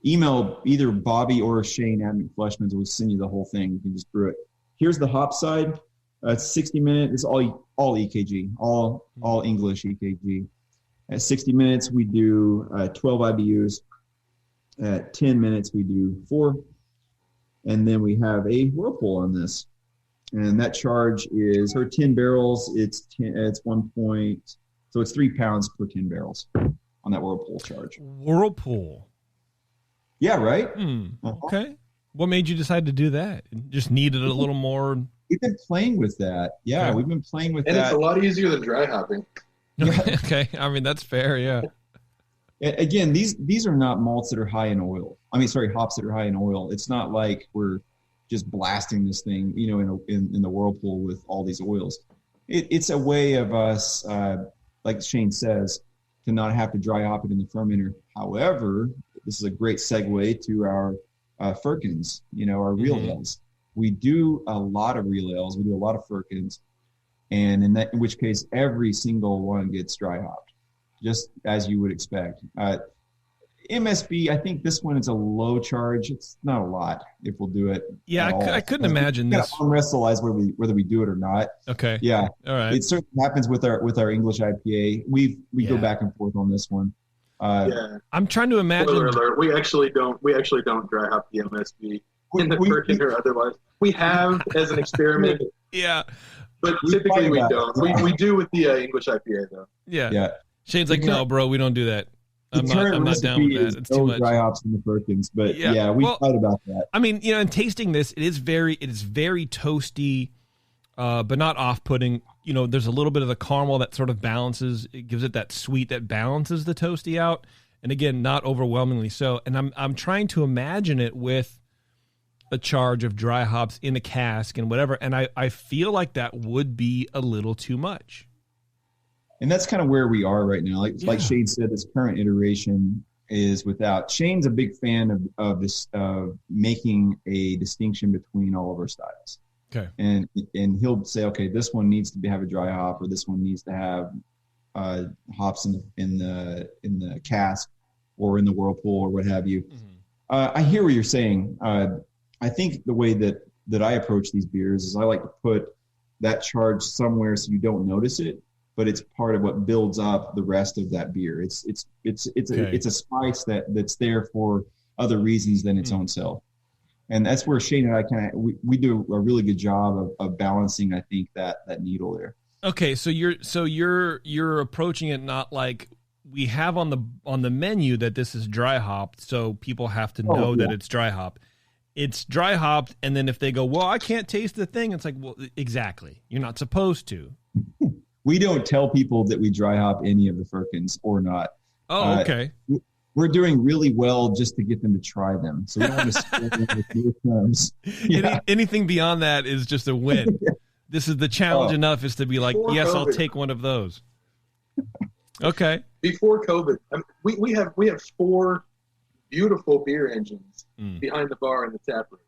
Email either Bobby or Shane at McFleshman's. We'll send you the whole thing. You can just brew it. Here's the hop side. It's 60 minutes. It's all EKG, all English EKG. At 60 minutes, we do 12 IBUs. At 10 minutes, we do 4. And then we have a whirlpool on this. And that charge is for 10 barrels. It's 1 point, so it's 3 pounds per 10 barrels. on that Whirlpool charge. Whirlpool. Yeah, right? Okay. What made you decide to do that? Just needed a little more. We've been playing with that. Yeah, Okay. we've been playing with And that. it's a lot easier than dry hopping. Okay. I mean, that's fair. Yeah. Again, these are not malts that are high in oil. Hops that are high in oil. It's not like we're just blasting this thing, in the Whirlpool with all these oils. It's a way of us, like Shane says, to not have to dry hop it in the fermenter. However, this is a great segue to our firkins, our real ales. We do a lot of real ales. We do a lot of firkins. And in which case, every single one gets dry hopped, just as you would expect. MSB, I think this one is a low charge. It's not a lot if we'll do it. Yeah, I couldn't imagine this. Arm wrestle as whether we do it or not. Okay. Yeah. All right. It certainly happens with our English IPA. We go back and forth on this one. I'm trying to imagine. Spoiler alert: we actually don't dry hop the MSB in the firkin or otherwise. We have as an experiment. Yeah. But typically we don't. We do with the English IPA though. Yeah. Shane's like, no, bro, we don't do that. I'm not down with that. It's too much. Dry hops in the firkins, but we fight about that. I mean, in tasting this, it is very toasty, but not off-putting. There's a little bit of the caramel that sort of balances. It gives it that sweet that balances the toasty out, and again, not overwhelmingly so. And I'm trying to imagine it with a charge of dry hops in a cask and whatever, and I feel like that would be a little too much. And that's kind of where we are right now. Like Shane said, this current iteration is without. Shane's a big fan of this, making a distinction between all of our styles. Okay. And he'll say, okay, this one needs to have a dry hop, or this one needs to have hops in the cask or in the Whirlpool or what have you. Mm-hmm. I hear what you're saying. I think the way that I approach these beers is I like to put that charge somewhere so you don't notice it, but it's part of what builds up the rest of that beer. It's a spice that's there for other reasons than its own self. And that's where Shane and I we do a really good job of balancing, I think, that needle there. Okay, so you're approaching it not like we have on the menu that this is dry hopped, so people have to know that it's dry hop. It's dry hopped, and then if they go, well, I can't taste the thing, it's like, well, exactly. You're not supposed to. We don't tell people that we dry hop any of the firkins or not. Oh, okay. We're doing really well just to get them to try them. So we don't want to spoil them with new terms. Yeah. Anything beyond that is just a win. This is the challenge enough is to be like, yes, COVID. I'll take one of those. Okay. Before COVID, we have 4 beautiful beer engines behind the bar in the tap room.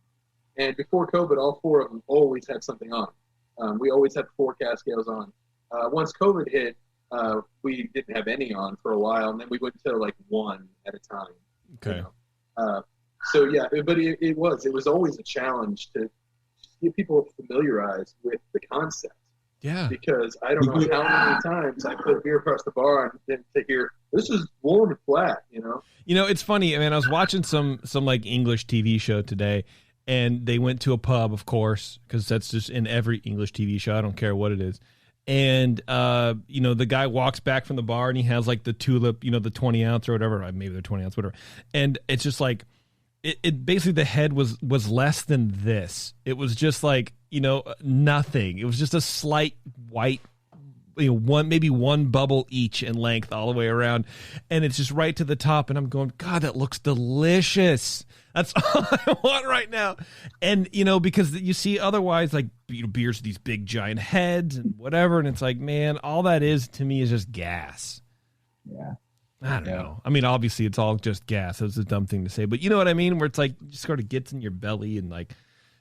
And before COVID, all 4 of them always had something on. We always had 4 cask ales on. Once COVID hit, we didn't have any on for a while, and then we went to like 1 at a time. Okay. So yeah, but it was always a challenge to get people familiarized with the concept. Yeah. Because I don't know how many times I put beer across the bar and then to hear this is warm and flat. It's funny. I mean, I was watching some like English TV show today, and they went to a pub, of course, because that's just in every English TV show. I don't care what it is. And, the guy walks back from the bar and he has like the tulip, the 20 ounce or whatever, maybe they're 20 ounce, whatever. And it's just like, it basically the head was less than this. It was just like, nothing. It was just a slight white, maybe one bubble each in length all the way around. And it's just right to the top. And I'm going, God, that looks delicious. That's all I want right now. And, because you see otherwise like beers with these big giant heads and whatever. And it's like, man, all that is to me is just gas. Yeah. I don't know. I mean, obviously it's all just gas. That's a dumb thing to say, but you know what I mean? Where it's like, just sort of gets in your belly and like,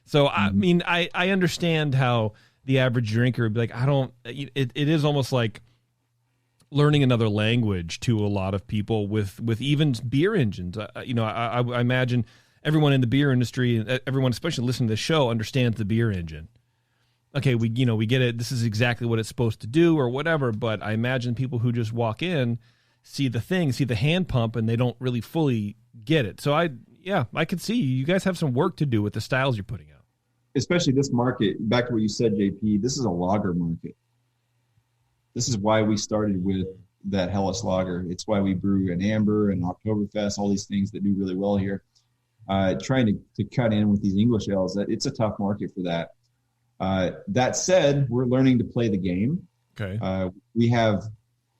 so I mean, I understand how the average drinker would be like, it is almost like learning another language to a lot of people with even beer engines. I imagine everyone in the beer industry, everyone especially listening to the show, understands the beer engine. Okay, we get it. This is exactly what it's supposed to do or whatever. But I imagine people who just walk in, see the hand pump, and they don't really fully get it. So I could see you guys have some work to do with the styles you're putting out. Especially this market, back to what you said, JP, this is a lager market. This is why we started with that Helles lager. It's why we brew an amber and Oktoberfest, all these things that do really well here. Trying to cut in with these English ales, it's a tough market for that. That said, we're learning to play the game. Okay. We have,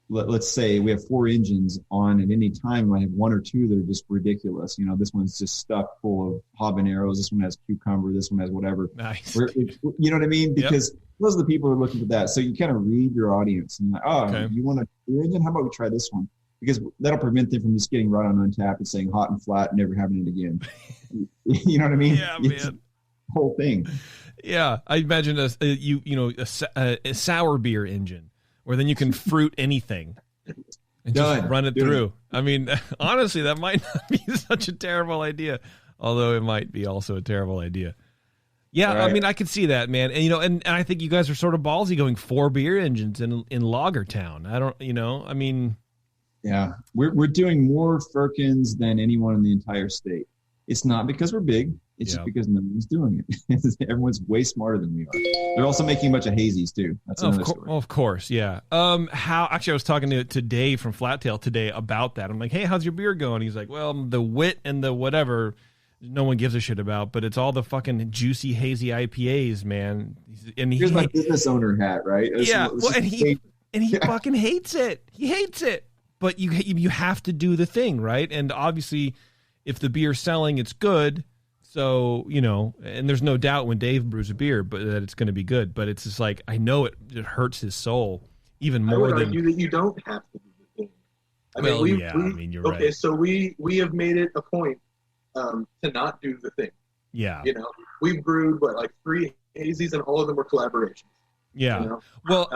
let's say we have 4 engines on at any time. I have 1 or 2 that are just ridiculous. This one's just stuffed full of habaneros. This one has cucumber. This one has whatever. Nice. You know what I mean? Because those are the people who are looking for that. So you kind of read your audience and you want a beer engine? How about we try this one? Because that'll prevent them from just getting right on Untapped and saying hot and flat and never having it again. You know what I mean? Yeah, man. The whole thing. Yeah, I imagine a sour beer engine where then you can fruit anything and just run it through. I mean, honestly, that might not be such a terrible idea, although it might be also a terrible idea. Yeah, right. I mean, I could see that, man. And and I think you guys are sort of ballsy going 4 beer engines in LagerTown. I don't, I mean. Yeah, we're doing more Firkins than anyone in the entire state. It's not because we're big. It's just because no one's doing it. Everyone's way smarter than we are. They're also making a bunch of hazies too. That's another story. Of course, yeah. Actually, I was talking to Dave from Flattail today about that. I'm like, hey, how's your beer going? He's like, well, the wit and the whatever, no one gives a shit about, but it's all the fucking juicy, hazy IPAs, man. And here's my business owner hat, right? And he fucking hates it. He hates it. But you have to do the thing, right? And obviously, if the beer's selling, it's good. So, and there's no doubt when Dave brews a beer, but that it's going to be good. But it's just like, I know it hurts his soul even more I would argue that you don't have to do the thing. You're right. Okay, so we have made it a point to not do the thing. Yeah. We've brewed, 3 hazies, and all of them were collaborations. Yeah. Well,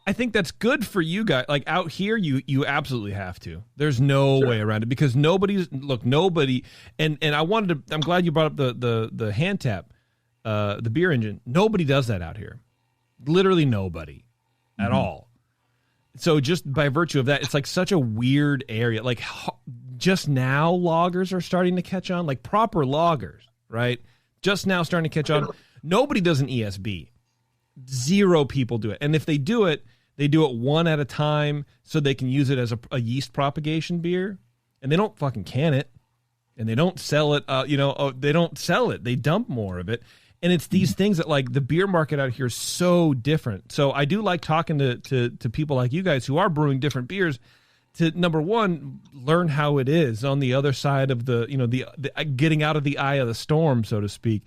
I think that's good for you guys. Like out here, you absolutely have to. There's no way around it because nobody. And I'm glad you brought up the hand tap, the beer engine. Nobody does that out here. Literally nobody at all. So just by virtue of that, it's like such a weird area. Like just now loggers are starting to catch on, like proper loggers, right? Just now starting to catch on. Nobody does an ESB. 0 people do it. And if they do it one at a time so they can use it as a yeast propagation beer. And they don't fucking can it. And they don't sell it. They don't sell it. They dump more of it. And it's these things that like the beer market out here is so different. So I do like talking to people like you guys who are brewing different beers to, number one, learn how it is on the other side of the getting out of the eye of the storm, so to speak.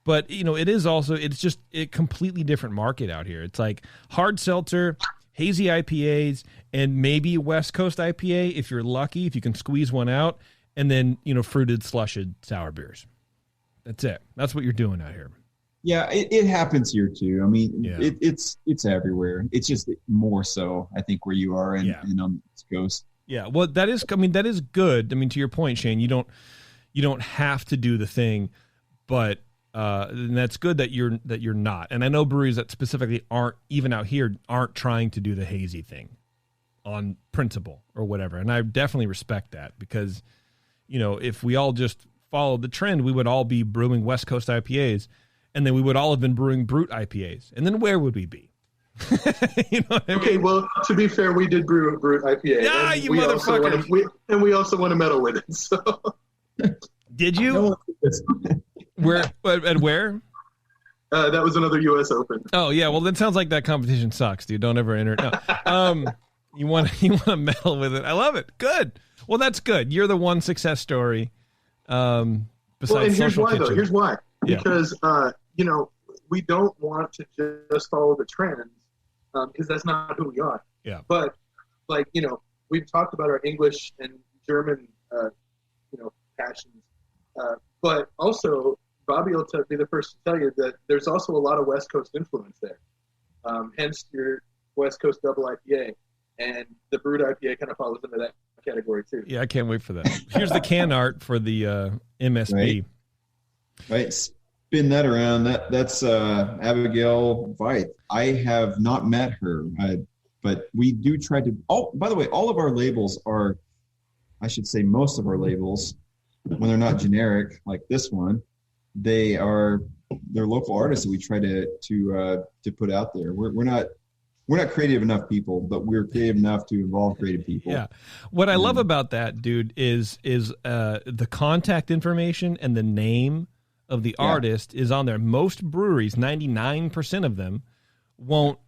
But, it is also, it's just a completely different market out here. It's like hard seltzer, hazy IPAs, and maybe West Coast IPA, if you're lucky, if you can squeeze one out, and then, fruited, slushed sour beers. That's it. That's what you're doing out here. Yeah, it happens here too. I mean, it's everywhere. It's just more so, I think, where you are and on the East Coast. Yeah, well, that is good. I mean, to your point, Shane, you don't have to do the thing, but and that's good that you're not. And I know breweries that specifically aren't trying to do the hazy thing on principle or whatever. And I definitely respect that because, if we all just followed the trend, we would all be brewing West Coast IPAs, and then we would all have been brewing Brute IPAs. And then where would we be? Okay, well, to be fair, we did brew a Brute IPA. Yeah, you motherfuckers. We also won a medal with it. So. Did you? Where? At where? That was another U.S. Open. Oh yeah, well, then sounds like that competition sucks, dude. Don't ever enter it. No. You want a medal with it? I love it. Good. Well, that's good. You're the one success story. Besides, and here's why kitchen. though. Here's why. Because we don't want to just follow the trends because that's not who we are. Yeah. But we've talked about our English and German passions. But also, Bobby will be the first to tell you that there's also a lot of West Coast influence there. Hence your West Coast double IPA. And the Brewed IPA kind of falls into that category too. Yeah, I can't wait for that. Here's the can art for the MSB. Right. Spin that around. That's Abigail Veith. I have not met her, but we do try to. Oh, by the way, all of our labels are, I should say, most of our labels, when they're not generic like this one, they're local artists that we try to put out there. We're not we're not creative enough people, but we're creative enough to involve creative people. Yeah. What I love about that, dude, is the contact information and the name of the artist is on there. Most breweries, 99% of them, won't,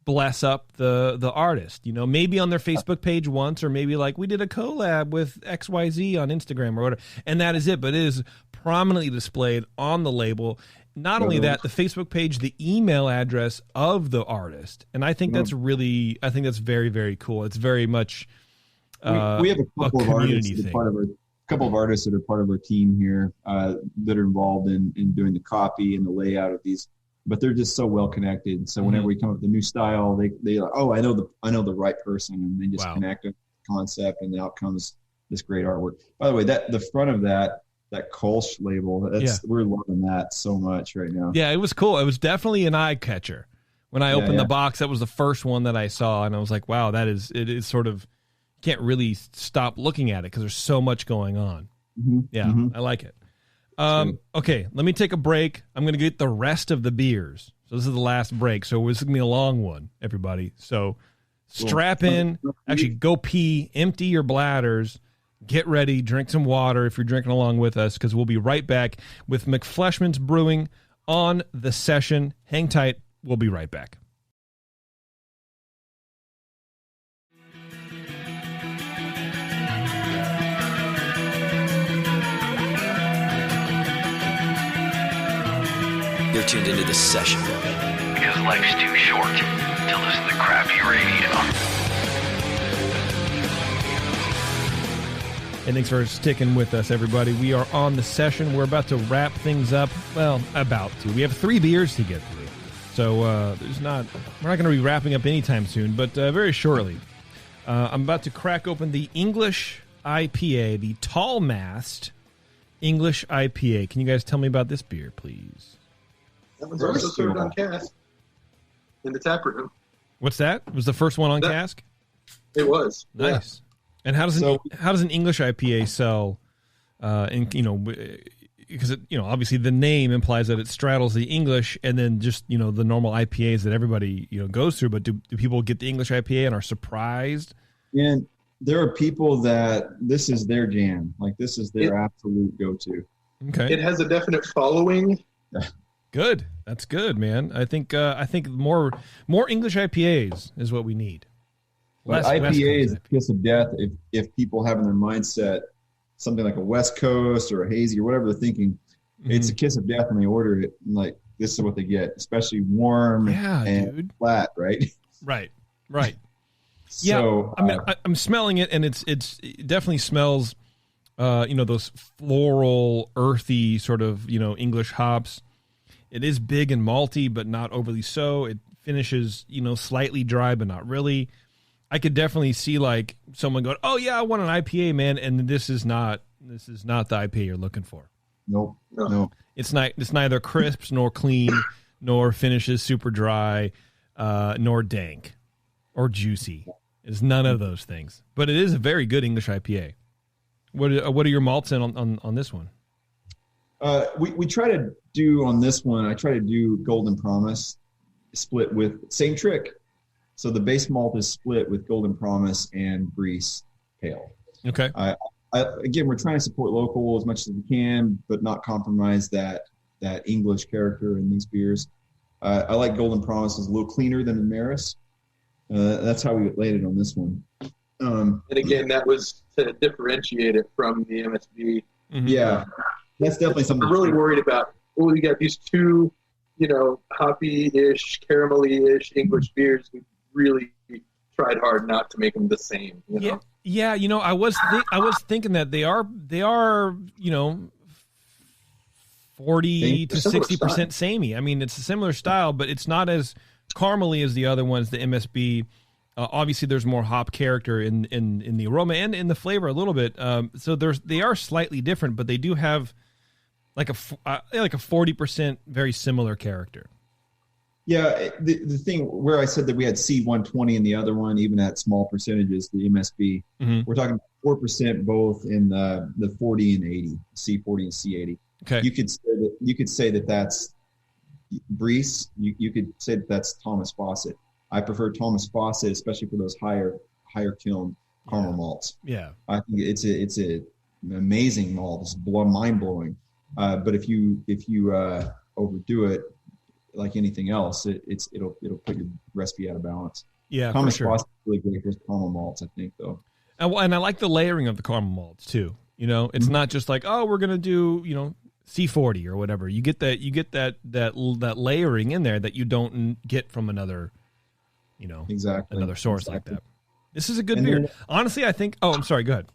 bless up the artist. Maybe on their Facebook page once, or maybe like we did a collab with XYZ on Instagram or whatever, and that is it. But it is prominently displayed on the label. Not only that, the Facebook page, the email address of the artist, and I think that's very, very cool. It's very much we have a couple of artists thing. Couple of artists that are part of our team here that are involved in doing the copy and the layout of these, but they're just so well connected. So whenever we come up with a new style, they like, oh, I know the right person, and they just connect with the concept, and out comes this great artwork. By the way, the front of that Kolsch label, we're loving that so much right now. Yeah, it was cool. It was definitely an eye catcher. When I opened the box, that was the first one that I saw, and I was like, wow, it is sort of, can't really stop looking at it because there's so much going on. I like it. Okay, let me take a break. I'm going to get the rest of the beers. So this is the last break. So this is going to be a long one, everybody. So strap in, actually go pee, empty your bladders, get ready, drink some water if you're drinking along with us, because we'll be right back with McFleshman's Brewing on the session. Hang tight. We'll be right back. You're tuned into this session. Because life's too short to listen to crappy radio. And thanks for sticking with us, everybody. We are on the session. We're about to wrap things up. Well, about to. We have 3 beers to get through. So we're not going to be wrapping up anytime soon, but very shortly. I'm about to crack open the English IPA, the Tall Mast English IPA. Can you guys tell me about this beer, please? That one's also served on cask in the tap room. What's that? Was the first one on cask? It was. Nice. Yeah. And how does an English IPA sell? Because obviously the name implies that it straddles the English and then just the normal IPAs that everybody goes through. But do people get the English IPA and are surprised? And there are people that this is their jam, like this is their absolute go-to. Okay, it has a definite following. Good, that's good, man. I think more English IPAs is what we need. IPA is a kiss of death if people have in their mindset something like a West Coast or a hazy or whatever they're thinking. It's a kiss of death when they order it. Like this is what they get, especially warm and flat, right? Right. So, I mean, I'm smelling it, and it definitely smells, those floral, earthy sort of English hops. It is big and malty, but not overly so. It finishes slightly dry, but not really. I could definitely see like someone going, "Oh yeah, I want an IPA, man," and this is not the IPA you're looking for. Nope. It's neither crisp nor clean, nor finishes super dry, nor dank or juicy. It's none of those things. But it is a very good English IPA. What are your malts in on this one? We try to do on this one. I try to do Golden Promise split with same trick. So the base malt is split with Golden Promise and Breeze Pale. Okay. Again, we're trying to support local as much as we can, but not compromise that English character in these beers. I like Golden Promise is a little cleaner than the Maris. That's how we landed on this one. And again, that was to differentiate it from the MSB. Mm-hmm. Yeah, that's definitely something we're really worried about. Well, we got these two, hoppy-ish, caramelly-ish English beers. We really tried hard not to make them the same. Yeah. I was thinking that they are 40 to 60% samey. I mean, it's a similar style, but it's not as caramely as the other ones. The MSB, obviously, there's more hop character in the aroma and in the flavor a little bit. So they are slightly different, but they do have like a 40% very similar character. Yeah, the thing where I said that we had C120 in the other one, even at small percentages, the MSB, we're talking 4% both in the 40 and 80, C40 and C80. Okay, you could say that that's Brees, you could say that's Thomas Fawcett. I prefer Thomas Fawcett, especially for those higher kiln caramel malts. Yeah, I think it's an amazing malt. It's mind blowing. But if you overdo it, like anything else, it'll put your recipe out of balance. Yeah, Thomas for sure. Fawcett's really great for caramel malts, I think, though. And I like the layering of the caramel malts too. You know, it's not just like, oh, we're gonna do, you know, C40 or whatever. You get that layering in there that you don't get from another, you know, another source like that. This is a good beer. Honestly, I think. Oh, I'm sorry. Go ahead.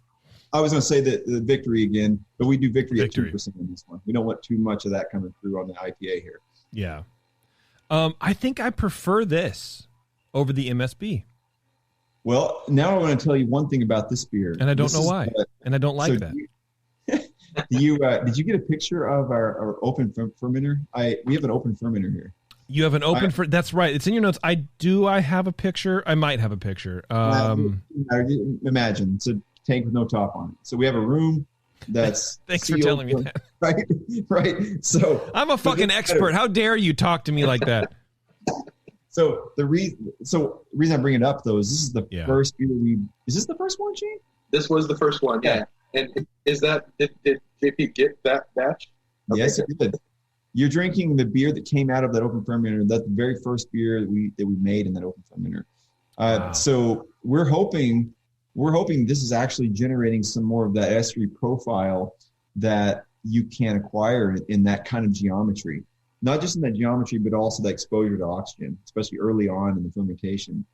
I was going to say that the Victory again, but we do Victory at 2% on this one. We don't want too much of that coming through on the IPA here. Yeah. I think I prefer this over the MSB. Well, now I want to tell you one thing about this beer. And I don't know why. And I don't like that. Did you get a picture of our open fermenter? We have an open fermenter here. You have an open that's right. It's in your notes. I have a picture. I might have a picture. Imagine it's a tank with no top on it. So we have a room that's thanks for telling me that. Right. So I'm a fucking expert. How dare you talk to me like that? So the reason I bring it up though is this is the first beer is this the first one, Shane? This was the first one, yeah. And did JP get that batch? Okay. Yes, it did. You're drinking the beer that came out of that open fermenter. That's the very first beer that we made in that open fermenter. Wow. So we're hoping this is actually generating some more of that estery profile that you can acquire in that kind of geometry. Not just in that geometry, but also the exposure to oxygen, especially early on in the fermentation.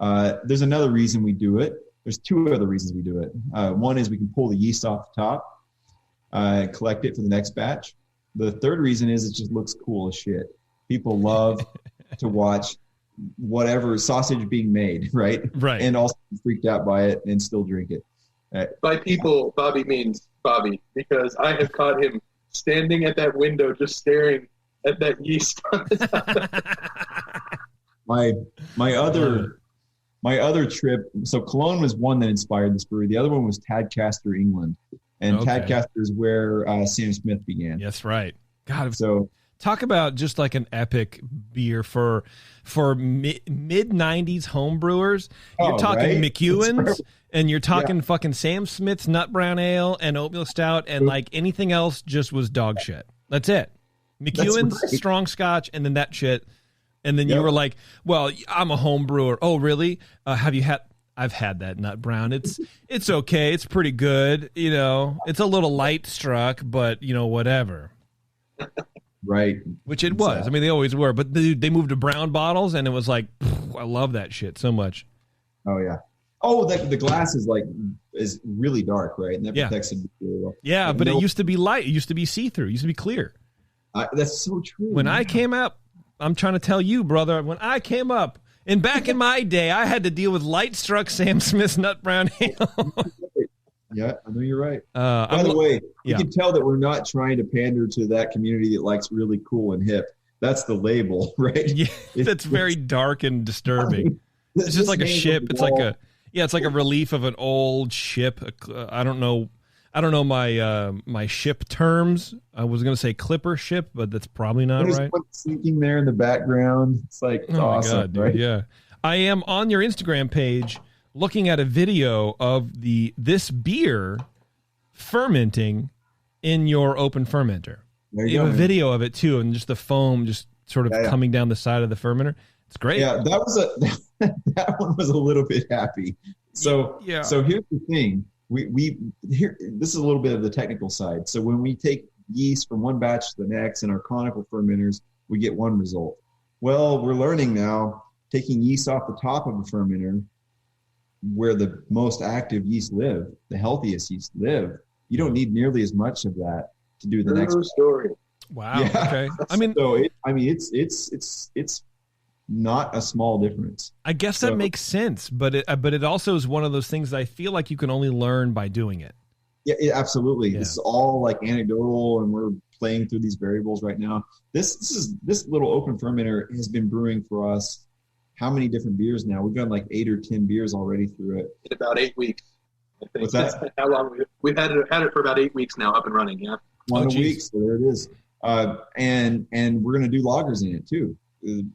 There's another reason we do it. There's two other reasons we do it. One is we can pull the yeast off the top, collect it for the next batch. The third reason is it just looks cool as shit. People love to watch whatever sausage being made, right? Right. And also freaked out by it and still drink it. By people, Bobby means Bobby, because I have caught him standing at that window just staring at that yeast on the top. My other trip, so Cologne was one that inspired this brewery. The other one was Tadcaster, England. And Tadcaster is where Sam Smith began. That's right. God, so talk about just like an epic beer for mid 90s home brewers. You're talking McEwen's and you're talking fucking Sam Smith's Nut Brown Ale and Oatmeal Stout, and like anything else just was dog shit. That's it. McEwen's strong Scotch and then that shit. And then you were like, well, I'm a home brewer. Oh, really? Have you had? I've had that Nut Brown. It's okay. It's pretty good. You know, it's a little light struck, but you know, whatever. Right. Which it was. I mean, they always were, but they moved to brown bottles, and it was like, I love that shit so much. Oh yeah. Oh, the glass is really dark, right? And that protects it really well. Yeah, but it used to be light. It used to be see-through. It used to be clear. That's so true. When I came up, I'm trying to tell you, brother, when I came up, and back in my day, I had to deal with light-struck Sam Smith's Nut Brown Ale. Yeah, I know you're right. By the way, you can tell that we're not trying to pander to that community that likes really cool and hip. That's the label, right? Yeah, that's very dark and disturbing. It's just like a ship. It's like a relief of an old ship. I don't know my ship terms. I was going to say clipper ship, but that's probably not right. Sinking there in the background. It's like awesome, God, dude, right? Yeah. I am on your Instagram page looking at a video of this beer fermenting in your open fermenter. You have a video of it too, and just the foam just sort of coming down the side of the fermenter. It's great. Yeah, that one was a little bit happy. So here's the thing. This is a little bit of the technical side. So when we take yeast from one batch to the next in our conical fermenters, we get one result. Well, we're learning now, taking yeast off the top of a fermenter where the most active yeast live, the healthiest yeast live, you don't need nearly as much of that to do the next story. Wow. Yeah. Okay. I mean, it's not a small difference. I guess that makes sense, but it also is one of those things that I feel like you can only learn by doing it. Yeah, absolutely. Yeah. This is all like anecdotal, and we're playing through these variables right now. This little open fermenter has been brewing for us how many different beers now? We've done like 8 or 10 beers already through it. In about 8 weeks, I think. What's that? How long we've had it for about 8 weeks now, up and running. Yeah, 1 week. So there it is. and we're going to do lagers in it too.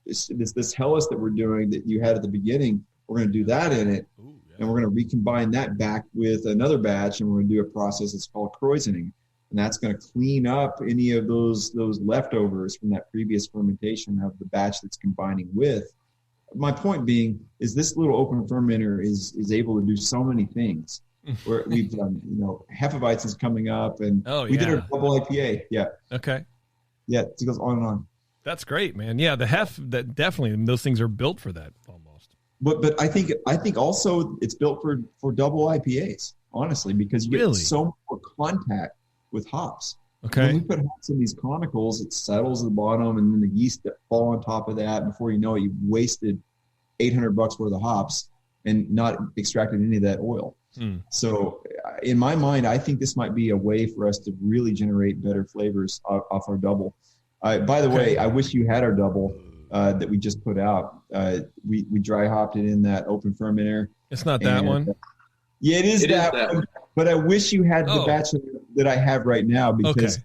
This Helles that we're doing that you had at the beginning, we're going to do that in it. Ooh, yeah. And we're going to recombine that back with another batch, and we're going to do a process that's called kreuzening. And that's going to clean up any of those leftovers from that previous fermentation of the batch that's combining with. My point being is this little open fermenter is able to do so many things. Where we've done, Hefeweizen is coming up, and we did a double IPA. Yeah. Okay. Yeah, it goes on and on. That's great, man. Yeah, the that definitely, those things are built for that almost. But I think also it's built for double IPAs, honestly, because you get so more contact with hops. Okay. When we put hops in these conicals, it settles at the bottom, and then the yeast that fall on top of that. Before you know it, you've wasted $800 worth of hops and not extracted any of that oil. So in my mind, I think this might be a way for us to really generate better flavors off our double. By the way, I wish you had our double that we just put out. We dry hopped it in that open fermenter. It's not that one. Yeah, it is that one. But I wish you had the batch that I have right now, because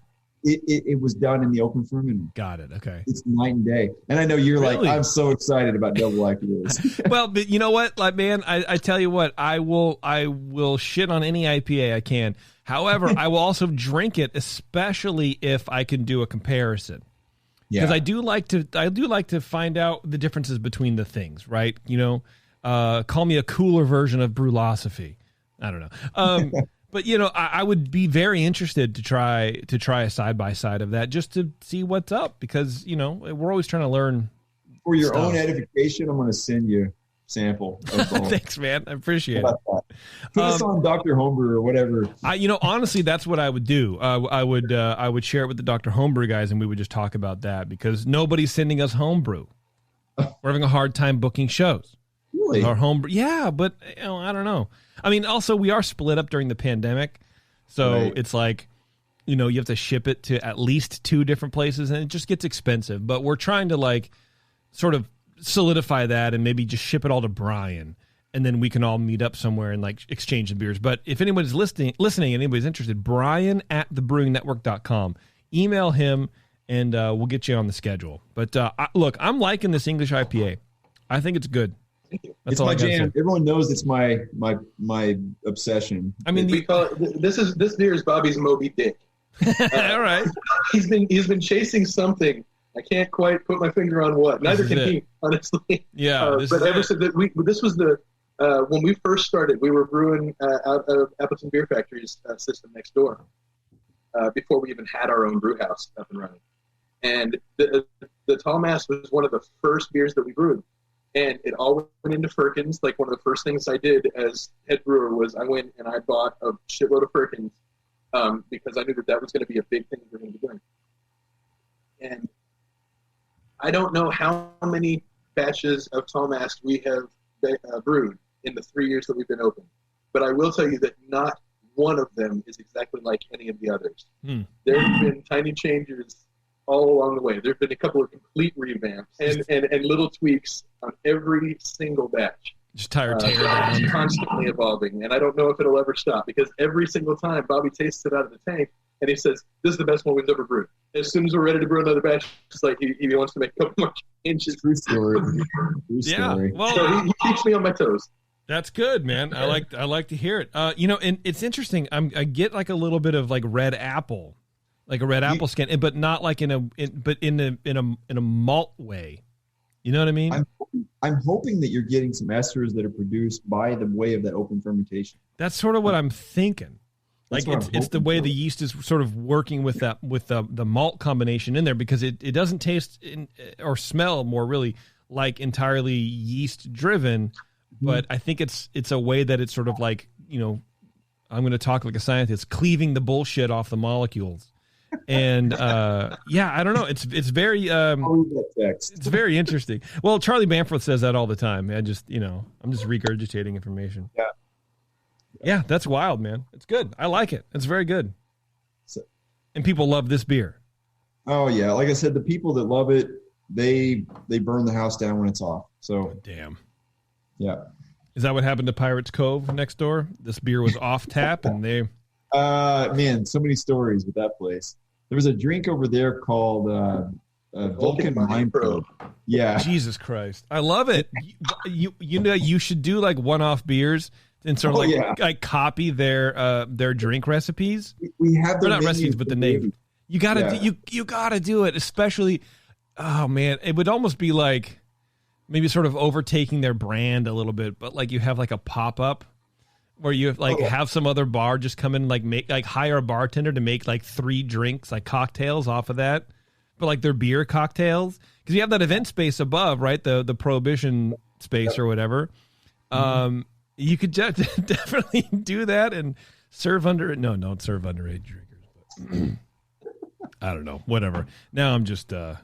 it was done in the open fermenter. Got it. Okay. It's night and day. And I know you're like, I'm so excited about double IPAs. Well, but you know what, like, man, I tell you what, I will shit on any IPA I can. However, I will also drink it, especially if I can do a comparison. Because I do like to find out the differences between the things, right? Call me a cooler version of Brewlosophy. I don't know. But I would be very interested to try a side by side of that, just to see what's up, because we're always trying to learn. For your own edification, I'm going to send you a sample. Thanks, man. I appreciate it. Put us on Dr. Homebrew or whatever. Honestly, that's what I would do. I would share it with the Dr. Homebrew guys, and we would just talk about that, because nobody's sending us homebrew. We're having a hard time booking shows. Really? Our homebrew, yeah, but I don't know. I mean, also we are split up during the pandemic, so it's like, you have to ship it to at least 2 different places, and it just gets expensive. But we're trying to sort of solidify that, and maybe just ship it all to Brian, and then we can all meet up somewhere and exchange the beers. But if anybody's listening, and anybody's interested, Brian@thebrewingnetwork.com. Email him, and we'll get you on the schedule. But look, I'm liking this English IPA. I think it's good. It's my jam. Everyone knows it's my obsession. I mean, we call it, this beer is Bobby's Moby Dick. All right. He's been chasing something. I can't quite put my finger on what. Neither can he, honestly. Yeah. But ever since this was when we first started, we were brewing out of Appleton Beer Factory's system next door before we even had our own brew house up and running. And the Tall Mass was one of the first beers that we brewed. And it all went into firkins. Like, one of the first things I did as head brewer was I went and I bought a shitload of firkins because I knew that was going to be a big thing we're going to be doing. And I don't know how many batches of Tall Mass we have brewed in the 3 years that we've been open. But I will tell you that not one of them is exactly like any of the others. There have been tiny changes all along the way. There have been a couple of complete revamps and little tweaks on every single batch. Just tired it's constantly evolving, and I don't know if it'll ever stop, because every single time Bobby tastes it out of the tank and he says, "This is the best one we've ever brewed." As soon as we're ready to brew another batch, it's like he wants to make a couple more changes. True story. Yeah. Well, so he keeps me on my toes. That's good, man. I like to hear it. And it's interesting. I get a little bit of red apple. Like a red apple skin, but not in a malt way. You know what I mean? I'm hoping that you're getting some esters that are produced by the way of that open fermentation. That's sort of what I'm thinking. It's the way the yeast is sort of working with the malt combination in there, because it doesn't taste or smell more really like entirely yeast driven, but I think it's a way that it's sort of I'm going to talk like a scientist, cleaving the bullshit off the molecules. And I don't know. It's very it's very interesting. Well, Charlie Bamforth says that all the time. I'm just regurgitating information. Yeah, that's wild, man. It's good. I like it. It's very good. And people love this beer. Oh yeah, like I said, the people that love it, they burn the house down when it's off. So damn. Yeah. Is that what happened to Pirates Cove next door? This beer was off tap, and they. Man, so many stories with that place. There was a drink over there called Vulcan Mind Probe. Yeah. Jesus Christ. I love it. You know, you should do like one-off beers and sort of like copy their drink recipes. We have not recipes, but the name. You gotta you gotta do it, especially. Oh man, it would almost be like maybe sort of overtaking their brand a little bit, but like you have like a pop-up where you have some other bar just come in and hire a bartender to make like 3 drinks, like cocktails off of that, but like they're beer cocktails, because you have that event space above, right? The Prohibition space or whatever. You could definitely do that and serve under. No, don't serve underage drinkers. But I don't know. Whatever. Now I'm just. No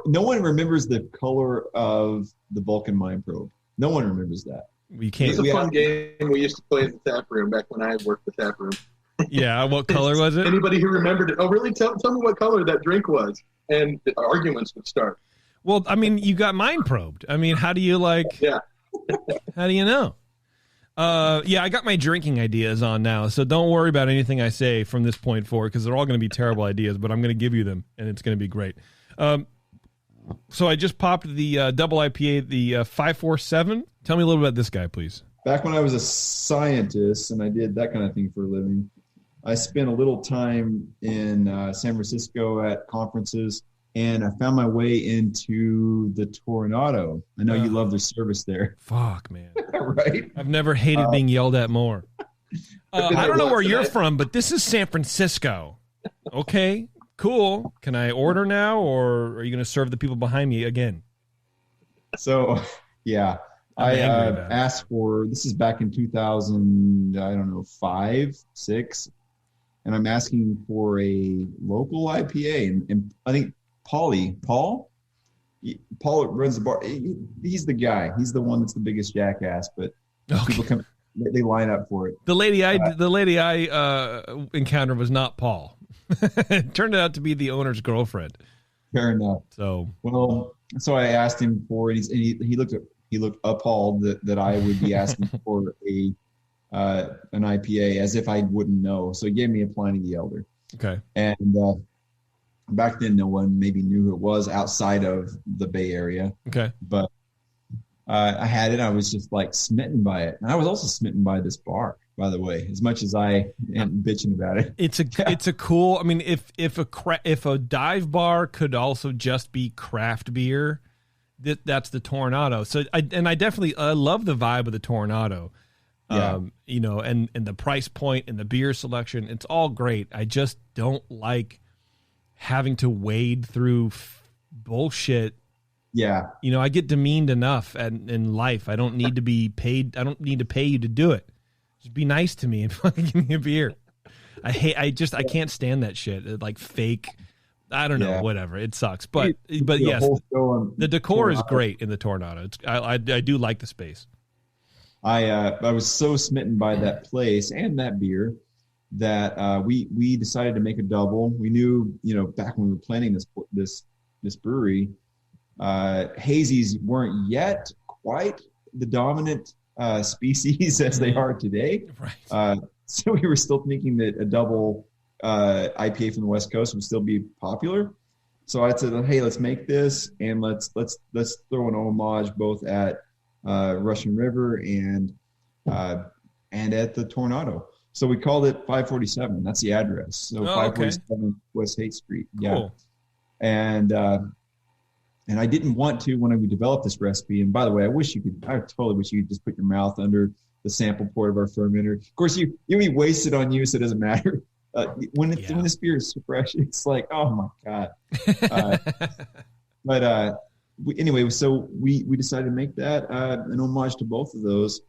one remembers the color of the Vulcan Mind Probe. No one remembers that. We can't. It was a fun game we used to play in the tap room back when I worked the tap room. Yeah, what color was it? Anybody who remembered it? Oh, really? Tell me what color that drink was, and the arguments would start. Well, I mean, you got mind probed. I mean, how do you Yeah. How do you know? I got my drinking ideas on now, so don't worry about anything I say from this point forward, because they're all going to be terrible ideas, but I'm going to give you them, and it's going to be great. So I just popped the double IPA, the 547. Tell me a little bit about this guy, please. Back when I was a scientist and I did that kind of thing for a living, I spent a little time in San Francisco at conferences, and I found my way into the Tornado. I know you love their service there. Fuck, man. Right? I've never hated being yelled at more. I don't know where you're from, but this is San Francisco. Okay, cool. Can I order now, or are you going to serve the people behind me again? So, yeah. I asked for, this is back in 2005, 6, and I'm asking for a local IPA. And I think Paul runs the bar. He's the guy. He's the one that's the biggest jackass, but people come, they line up for it. The lady I encountered was not Paul. It turned out to be the owner's girlfriend. Fair enough. So I asked him for it. He looked appalled that I would be asking for an IPA, as if I wouldn't know. So he gave me a Pliny the Elder. Okay. And back then, no one maybe knew who it was outside of the Bay Area. Okay. But I had it. I was just like smitten by it. And I was also smitten by this bar, by the way, as much as I am bitching about it. It's a cool, I mean, if a dive bar could also just be craft beer, that's the Tornado. So I definitely love the vibe of the Tornado. Yeah. And the price point and the beer selection, it's all great. I just don't like having to wade through bullshit. Yeah. I get demeaned enough in life. I don't need to be paid. I don't need to pay you to do it. Just be nice to me and fucking give me a beer. I can't stand that shit. Like fake. I don't know, whatever. It sucks. But yes, the decor is great in the Tornado. I do like the space. I was so smitten by that place and that beer that we decided to make a double. We knew, back when we were planning this brewery, hazies weren't yet quite the dominant species as they are today. Right. So we were still thinking that a double IPA from the West Coast would still be popular. So I said, hey, let's make this, and let's throw an homage both at Russian River and at the Tornado. So we called it 547. That's the address. So 547 West Haight Street. Cool. Yeah. And I didn't want to when we developed this recipe. And by the way, I totally wish you could just put your mouth under the sample port of our fermenter. Of course, you'll be wasted on you, so it doesn't matter. When this beer is so fresh, it's like, oh my God. Anyway, so we decided to make that an homage to both of those.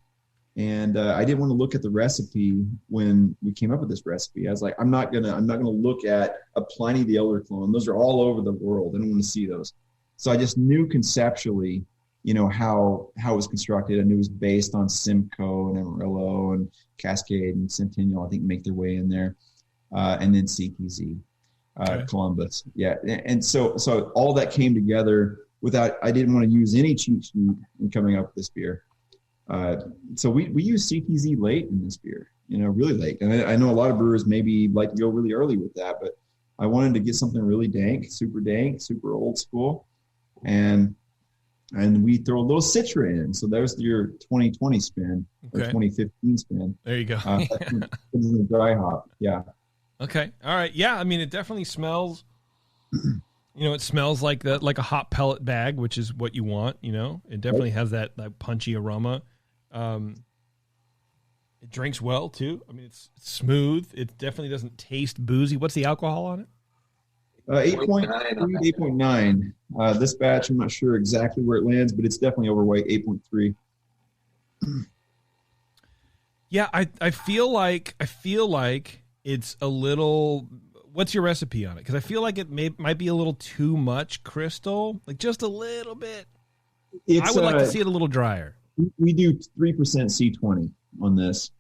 And I didn't want to look at the recipe when we came up with this recipe. I was like, I'm not gonna look at a Pliny the Elder clone. Those are all over the world. I don't want to see those. So I just knew conceptually, how it was constructed. I knew it was based on Simcoe and Amarillo and Cascade and Centennial, I think, make their way in there. And then CTZ, Columbus. Yeah. And so all that came together I didn't want to use any cheat sheet in coming up with this beer. So we use CTZ late in this beer, really late. And I know a lot of brewers maybe like to go really early with that, but I wanted to get something really dank, super old school. And we throw a little Citra in. So there's your 2020 spin or 2015 spin. There you go. Dry hop. Yeah. Okay. All right. Yeah. I mean, it definitely smells, it smells like a hot pellet bag, which is what you want, It definitely has that punchy aroma. It drinks well too. I mean, it's smooth. It definitely doesn't taste boozy. What's the alcohol on it? 8.3, 8.9. This batch, I'm not sure exactly where it lands, but it's definitely overweight, 8.3. Yeah, I feel like it's a little. What's your recipe on it? Because I feel like it might be a little too much crystal, like just a little bit. I would like to see it a little drier. We do 3% C20 on this.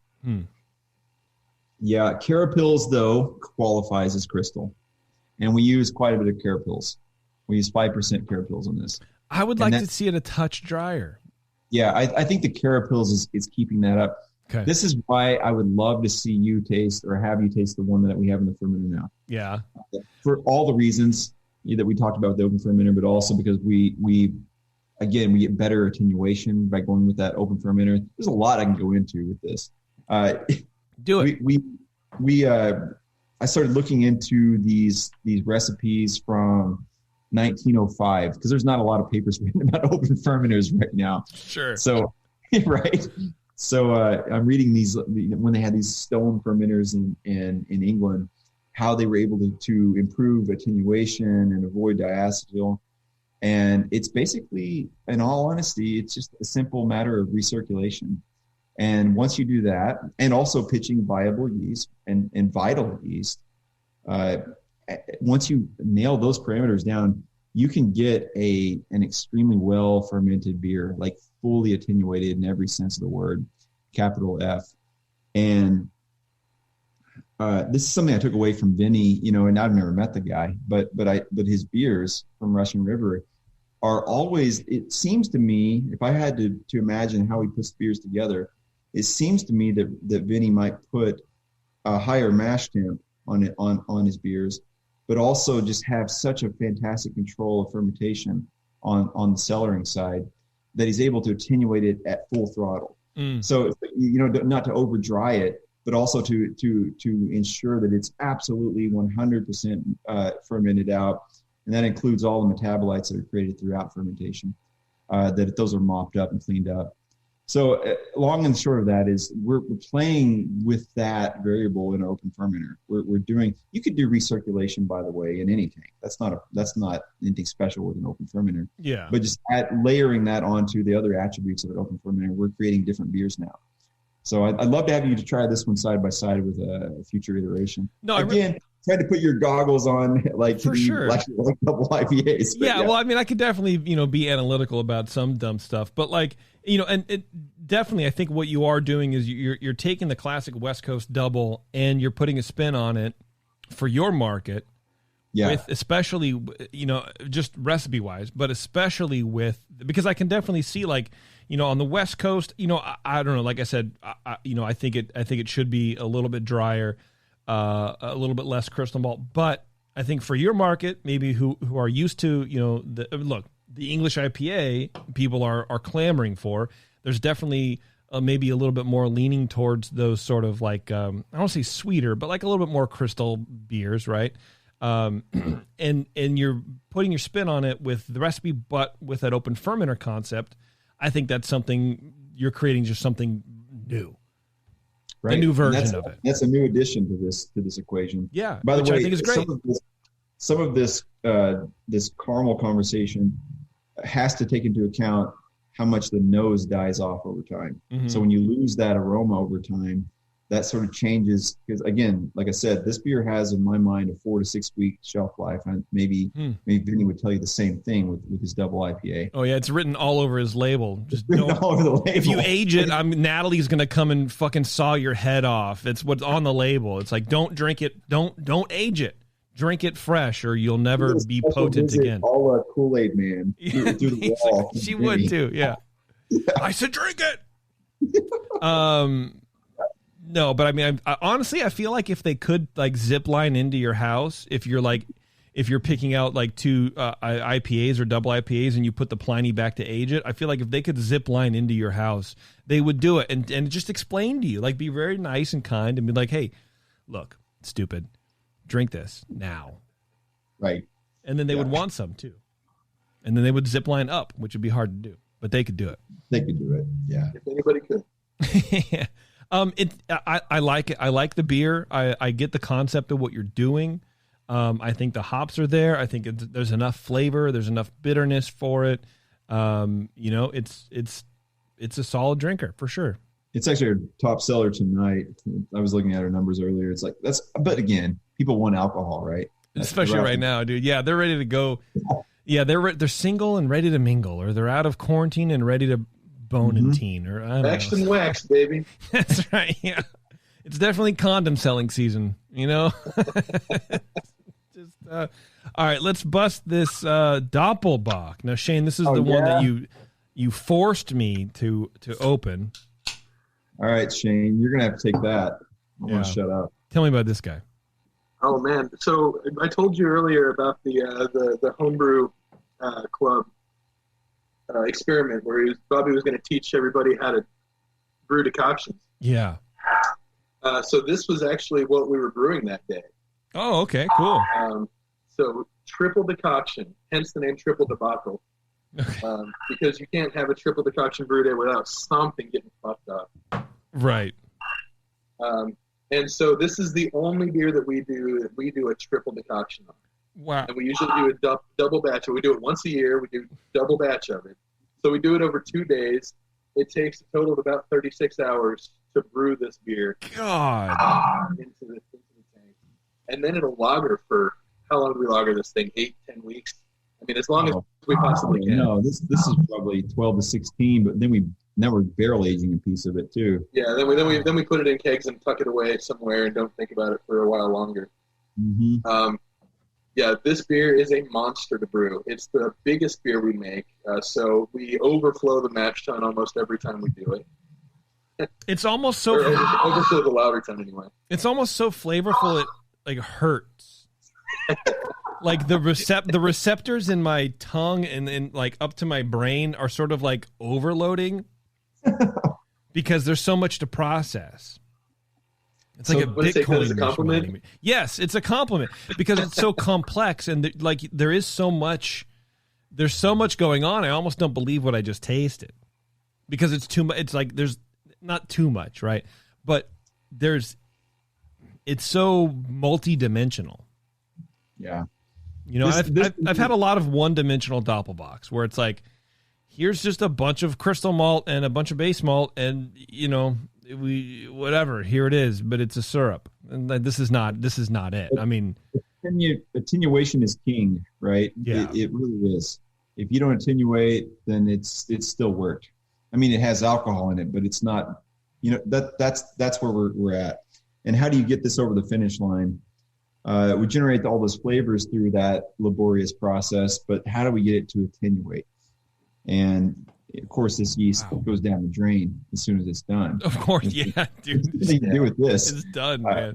Yeah, Carapils though qualifies as crystal, and we use quite a bit of Carapils. We use 5% Carapils on this. I would like to see it a touch drier. Yeah, I think the Carapils is keeping that up. Okay. This is why I would love to see you taste or have you taste the one that we have in the fermenter now. Yeah. For all the reasons that we talked about with the open fermenter, but also because we get better attenuation by going with that open fermenter. There's a lot I can go into with this. Do it. I started looking into these recipes from 1905 because there's not a lot of papers written about open fermenters right now. Sure. So, right. So I'm reading these when they had these stone fermenters in England, how they were able to improve attenuation and avoid diacetyl. And it's basically, in all honesty, it's just a simple matter of recirculation. And once you do that, and also pitching viable yeast and vital yeast, once you nail those parameters down, you can get an extremely well fermented beer, like fully attenuated in every sense of the word, capital F. And this is something I took away from Vinny, and I've never met the guy, but his beers from Russian River are always, it seems to me, if I had to imagine how he puts beers together, it seems to me that Vinny might put a higher mash temp on his beers, but also just have such a fantastic control of fermentation on the cellaring side that he's able to attenuate it at full throttle. So, not to over dry it, but also to ensure that it's absolutely 100% fermented out. And that includes all the metabolites that are created throughout fermentation, that those are mopped up and cleaned up. So long and short of that is we're playing with that variable in an open fermenter. We're doing, you could do recirculation, by the way, in any tank. That's not anything special with an open fermenter. Yeah. But just layering that onto the other attributes of an open fermenter, we're creating different beers now. So I'd love to have you to try this one side by side with a future iteration. No, try to put your goggles on, like for sure, like double IPAs. Yeah, well, I mean, I could definitely be analytical about some dumb stuff, but and it definitely, I think what you are doing is you're taking the classic West Coast double and you're putting a spin on it for your market. Yeah. With especially, just recipe wise, but especially because I can definitely see on the West Coast, I don't know, like I said, I think it should be a little bit drier, a little bit less crystal malt, but I think for your market, maybe who are used to, the English IPA people are clamoring for, there's definitely maybe a little bit more leaning towards those sort of I don't want to say sweeter, but like a little bit more crystal beers, right? And you're putting your spin on it with the recipe, but with that open fermenter concept, I think that's something you're creating, just something new, right? A new version of it. That's a new addition to this equation. Yeah. By the way, I think is great. Some of this caramel conversation has to take into account how much the nose dies off over time. Mm-hmm. So when you lose that aroma over time, that sort of changes, because again, like I said, this beer has in my mind a 4 to 6 week shelf life, and maybe Vinny would tell you the same thing with his double IPA. Oh yeah, it's written all over his label. Just all over the label. If you age it, Natalie's gonna come and fucking saw your head off. It's what's on the label. It's like, don't drink it, don't age it. Drink it fresh, or you'll never be potent again. All a Kool-Aid man through the wall. She would too, yeah. I said, drink it. No, but I mean, honestly, I feel like if they could like zip line into your house, if you're picking out like two IPAs or double IPAs and you put the Pliny back to age it, I feel like if they could zip line into your house, they would do it and just explain to you, like be very nice and kind and be like, hey, look, stupid, drink this now. Right. And then they would want some too. And then they would zip line up, which would be hard to do, but they could do it. They could do it. Yeah. If anybody could. Yeah. I like it. I like the beer. I get the concept of what you're doing. I think the hops are there. I think there's enough flavor. There's enough bitterness for it. It's a solid drinker for sure. It's actually our top seller tonight. I was looking at our numbers earlier. It's like but again, people want alcohol, right? Especially right now, dude. Yeah, they're ready to go. Yeah, they're single and ready to mingle, or they're out of quarantine and ready to bone and teen, or I don't know. Waxed and waxed, baby. That's right. Yeah, it's definitely condom selling season. Just all right. Let's bust this Doppelbock. Now, Shane, this is the one that you forced me to open. All right, Shane, you're gonna have to take that. I'm gonna shut up. Tell me about this guy. Oh man! So I told you earlier about the homebrew club experiment where Bobby was going to teach everybody how to brew decoctions. Yeah. So this was actually what we were brewing that day. Oh, okay, cool. So triple decoction, hence the name Triple Debacle, because you can't have a triple decoction brew day without something getting fucked up. Right. And so this is the only beer that we do a triple decoction on. Wow. And we usually do a double batch. We do it once a year. We do double batch of it. So we do it over 2 days. It takes a total of about 36 hours to brew this beer. God. Into the tank. And then it'll lager for, how long do we lager this thing? 8-10 weeks? I mean, as long as we possibly can. No, this is probably 12 to 16, but now we're barrel aging a piece of it too. Yeah, then we put it in kegs and tuck it away somewhere and don't think about it for a while longer. Mm-hmm. Yeah, this beer is a monster to brew. It's the biggest beer we make, so we overflow the mash tun almost every time we do it. It's almost so overflow the louder tun anyway. It's almost so flavorful it like hurts. Like the receptors in my tongue and like up to my brain are sort of like overloading because there's so much to process. It's like a Bitcoin compliment. Yes, it's a compliment because it's so complex and there's so much going on. I almost don't believe what I just tasted because it's too much. It's like there's not too much, right? But it's so multi-dimensional. Yeah. I've had a lot of one-dimensional Doppelbocks where it's like, here's just a bunch of crystal malt and a bunch of base malt, and whatever, here it is, but it's a syrup, and this is not it. I mean, attenuation is king, right? Yeah, it really is. If you don't attenuate, then it's still worked. I mean, it has alcohol in it, but it's not. That's where we're at. And how do you get this over the finish line? We generate all those flavors through that laborious process, but how do we get it to attenuate? And of course, this yeast goes down the drain as soon as it's done. Of course, yeah, dude. Nothing to do with this. It's done, man.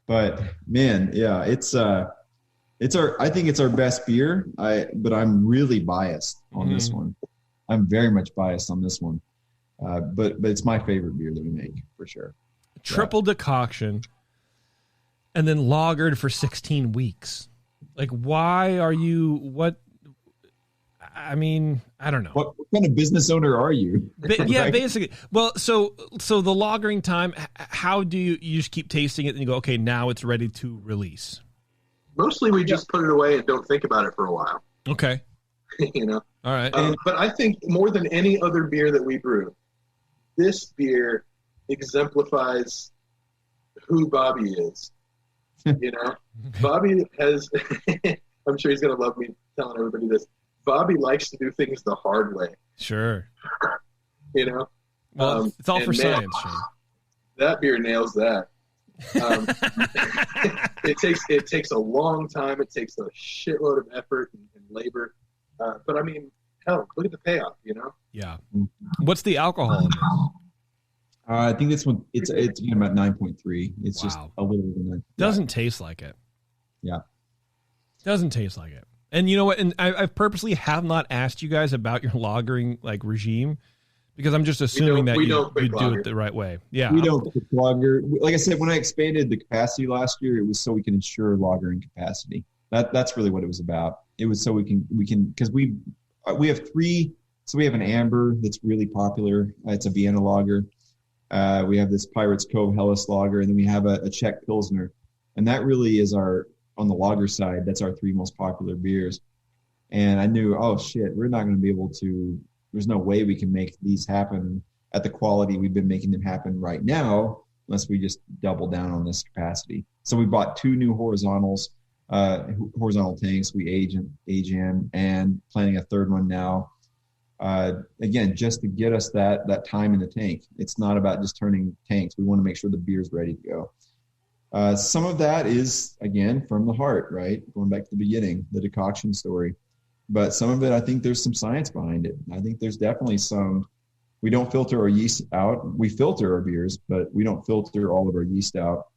But man, yeah, I think it's our best beer. But I'm really biased on this one. I'm very much biased on this one. But it's my favorite beer that we make for sure. Triple decoction. And then lagered for 16 weeks. Like, why are you? What? I mean, I don't know. What kind of business owner are you? Yeah, right? Basically. Well, so the lagering time. How do you just keep tasting it and you go, okay, now it's ready to release? Mostly, we just put it away and don't think about it for a while. Okay. All right. But I think more than any other beer that we brew, this beer exemplifies who Bobby is. Bobby has, I'm sure he's going to love me telling everybody this. Bobby likes to do things the hard way. Sure. Well, it's all for science, Shane. That beer nails that. It takes a long time. It takes a shitload of effort and labor. But I mean, hell, look at the payoff, Yeah. What's the alcohol in this? I think this one it's again about 9.3. It's just a little bit of that. Doesn't taste like it. Yeah. Doesn't taste like it. And you know what? And I've purposely have not asked you guys about your lagering like regime because I'm just assuming that you do it the right way. Yeah. We don't lager. Like I said, when I expanded the capacity last year, it was so we can ensure lagering capacity. That's really what it was about. It was so we can because we have 3. So we have an amber that's really popular. It's a Vienna lager. We have this Pirates Cove Helles lager, and then we have a Czech Pilsner. And that really is on the lager side, that's our 3 most popular beers. And I knew, oh shit, we're not going to be able to, there's no way we can make these happen at the quality we've been making them happen right now, unless we just double down on this capacity. So we bought 2 new horizontal tanks we age in, and planning a 3rd one now. Again, just to get us that time in the tank. It's not about just turning tanks. We want to make sure the beer's ready to go. Some of that is, again, from the heart, right? Going back to the beginning, the decoction story. But some of it, I think there's some science behind it. I think there's definitely we don't filter our yeast out. We filter our beers, but we don't filter all of our yeast out.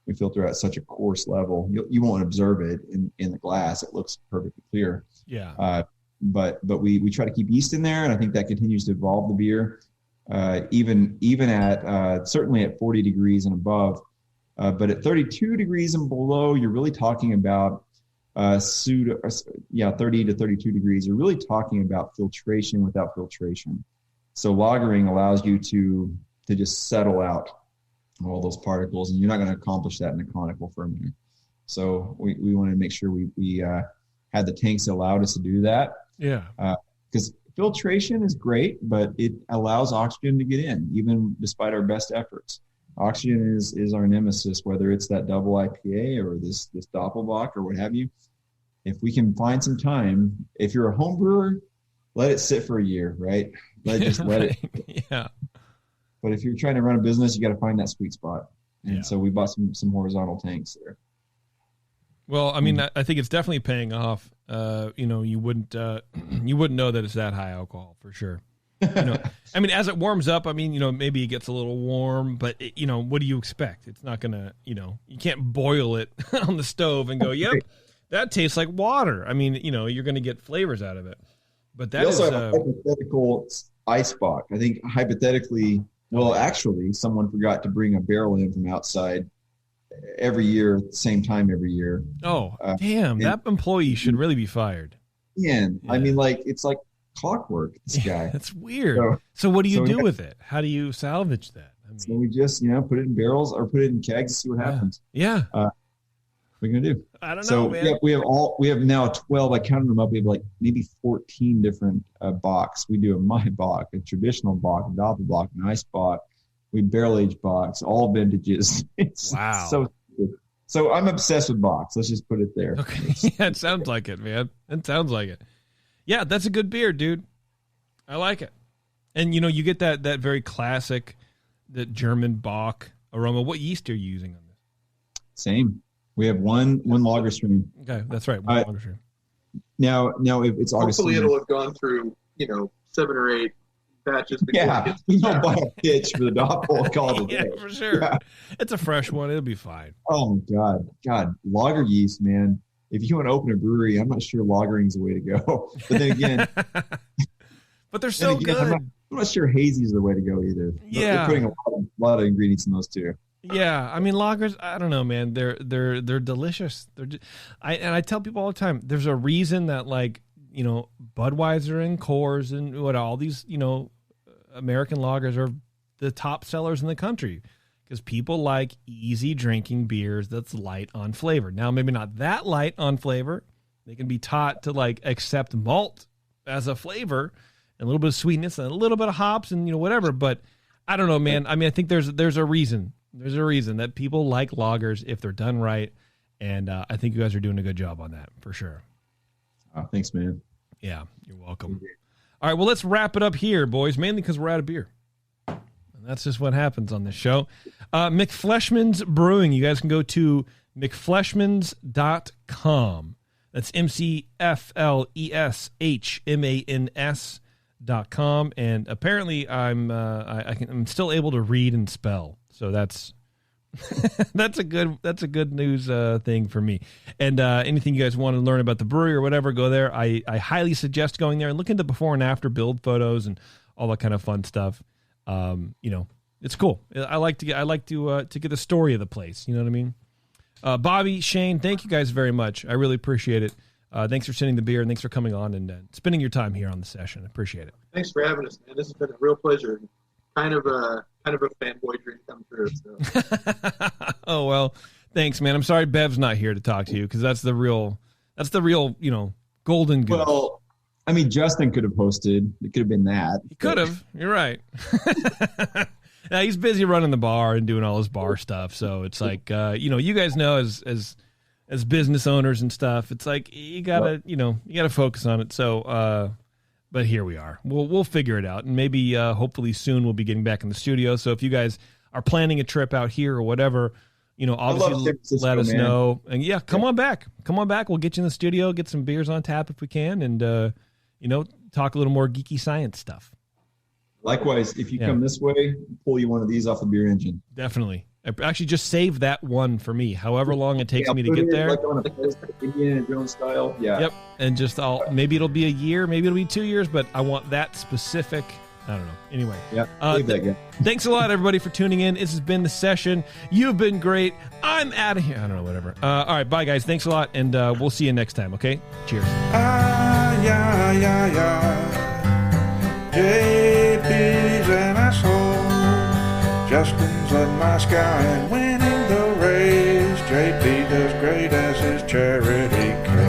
We filter at such a coarse level. You won't observe it in the glass. It looks perfectly clear. Yeah. But we try to keep yeast in there, and I think that continues to evolve the beer, even at certainly at 40 degrees and above. But at 32 degrees and below, you're really talking about 30 to 32 degrees. You're really talking about filtration without filtration. So lagering allows you to just settle out all those particles, and you're not going to accomplish that in a conical fermenter. So we want to make sure we had the tanks that allowed us to do that. Yeah. Because filtration is great, but it allows oxygen to get in, even despite our best efforts. Oxygen is our nemesis, whether it's that double IPA or this Doppelbock or what have you. If we can find some time, if you're a home brewer, let it sit for a year, right? Let it. Yeah. But if you're trying to run a business, you got to find that sweet spot. And so we bought some horizontal tanks there. Well, I mean, I think it's definitely paying off. You wouldn't know that it's that high alcohol for sure. I mean, as it warms up, I mean, maybe it gets a little warm, but what do you expect? It's not gonna, you can't boil it on the stove and go, yep, that tastes like water. I mean, you're going to get flavors out of it. But that also have a hypothetical ice box. I think hypothetically, actually, someone forgot to bring a barrel in from outside every year at the same time every year. Oh, damn! That employee should really be fired. Yeah. I mean, it's like clockwork. This guy. That's weird. So what do you do with it? How do you salvage that? I mean, so we just put it in barrels or put it in kegs and see what happens. Yeah. What are we gonna do? I don't know, man. We have now 12. I counted them up. We have like maybe 14 different bocks. We do a my bock, a traditional bock, a doppelbock, an ice bock. We barrel age bocks, all vintages. It's so good. So I'm obsessed with bocks. Let's just put it there. Okay. Yeah, it sounds like it, man. It sounds like it. Yeah, that's a good beer, dude. I like it. And you get that very classic, that German bock aroma. What yeast are you using on this? Same. We have one lager stream. Okay, that's right. One lager stream. Now if it's August. Hopefully it'll have gone through 7 or 8 batches. Yeah, we don't buy a pitch for the doppel. Call it yeah, for sure. Yeah. It's a fresh one. It'll be fine. Oh God, lager yeast, man. If you want to open a brewery, I'm not sure lagering is the way to go. But then again, but they're so good. I'm not sure hazy is the way to go either. Yeah, they're putting a lot of ingredients in those too. Yeah, I mean lagers. I don't know, man. They're delicious. I tell people all the time. There's a reason that Budweiser and Coors and all these American lagers are the top sellers in the country, because people like easy drinking beers that's light on flavor. Now, maybe not that light on flavor. They can be taught to accept malt as a flavor and a little bit of sweetness and a little bit of hops and whatever. But I don't know, man. I mean, I think there's a reason. There's a reason that people like lagers if they're done right, and I think you guys are doing a good job on that for sure. Thanks, man. Yeah, you're welcome. All right, well, let's wrap it up here, boys, mainly because we're out of beer. And that's just what happens on this show. McFleshman's Brewing. You guys can go to McFleshman's.com. That's McFleshmans.com. LagerTown.com, and apparently I'm still able to read and spell, so that's that's a good news thing for me. And anything you guys want to learn about the brewery or whatever, go there. I highly suggest going there and look into before and after build photos and all that kind of fun stuff. It's cool. I like to get the story of the place. You know what I mean? Bobby, Shane, thank you guys very much. I really appreciate it. Thanks for sending the beer, and thanks for coming on and spending your time here on the session. I appreciate it. Thanks for having us, man. This has been a real pleasure. Kind of a fanboy dream come true. So. Oh, well, thanks, man. I'm sorry Bev's not here to talk to you, because that's the real, golden goose. Well, I mean, Justin could have hosted. It could have been that. He could have. You're right. Now, he's busy running the bar and doing all his bar stuff. So it's like, you guys know as business owners and stuff, it's like you gotta focus on it. So, but here we are. We'll figure it out, and maybe hopefully soon we'll be getting back in the studio. So if you guys are planning a trip out here or whatever, obviously let us know. And come on back. We'll get you in the studio, get some beers on tap if we can, and talk a little more geeky science stuff. Likewise, if you come this way, pull you one of these off the beer engine. Definitely. Actually, just save that one for me. However long it takes me to get there. Like on a Indiana Jones style. Yeah. Yep. And maybe it'll be a year, maybe it'll be 2 years, but I want that specific. I don't know. Anyway. Yeah. Thanks a lot, everybody, for tuning in. This has been the session. You've been great. I'm out of here. I don't know, whatever. All right. Bye, guys. Thanks a lot. And we'll see you next time. Okay. Cheers. JP's an asshole. Justin's a nice guy and winning the race. JP does great as his charity case.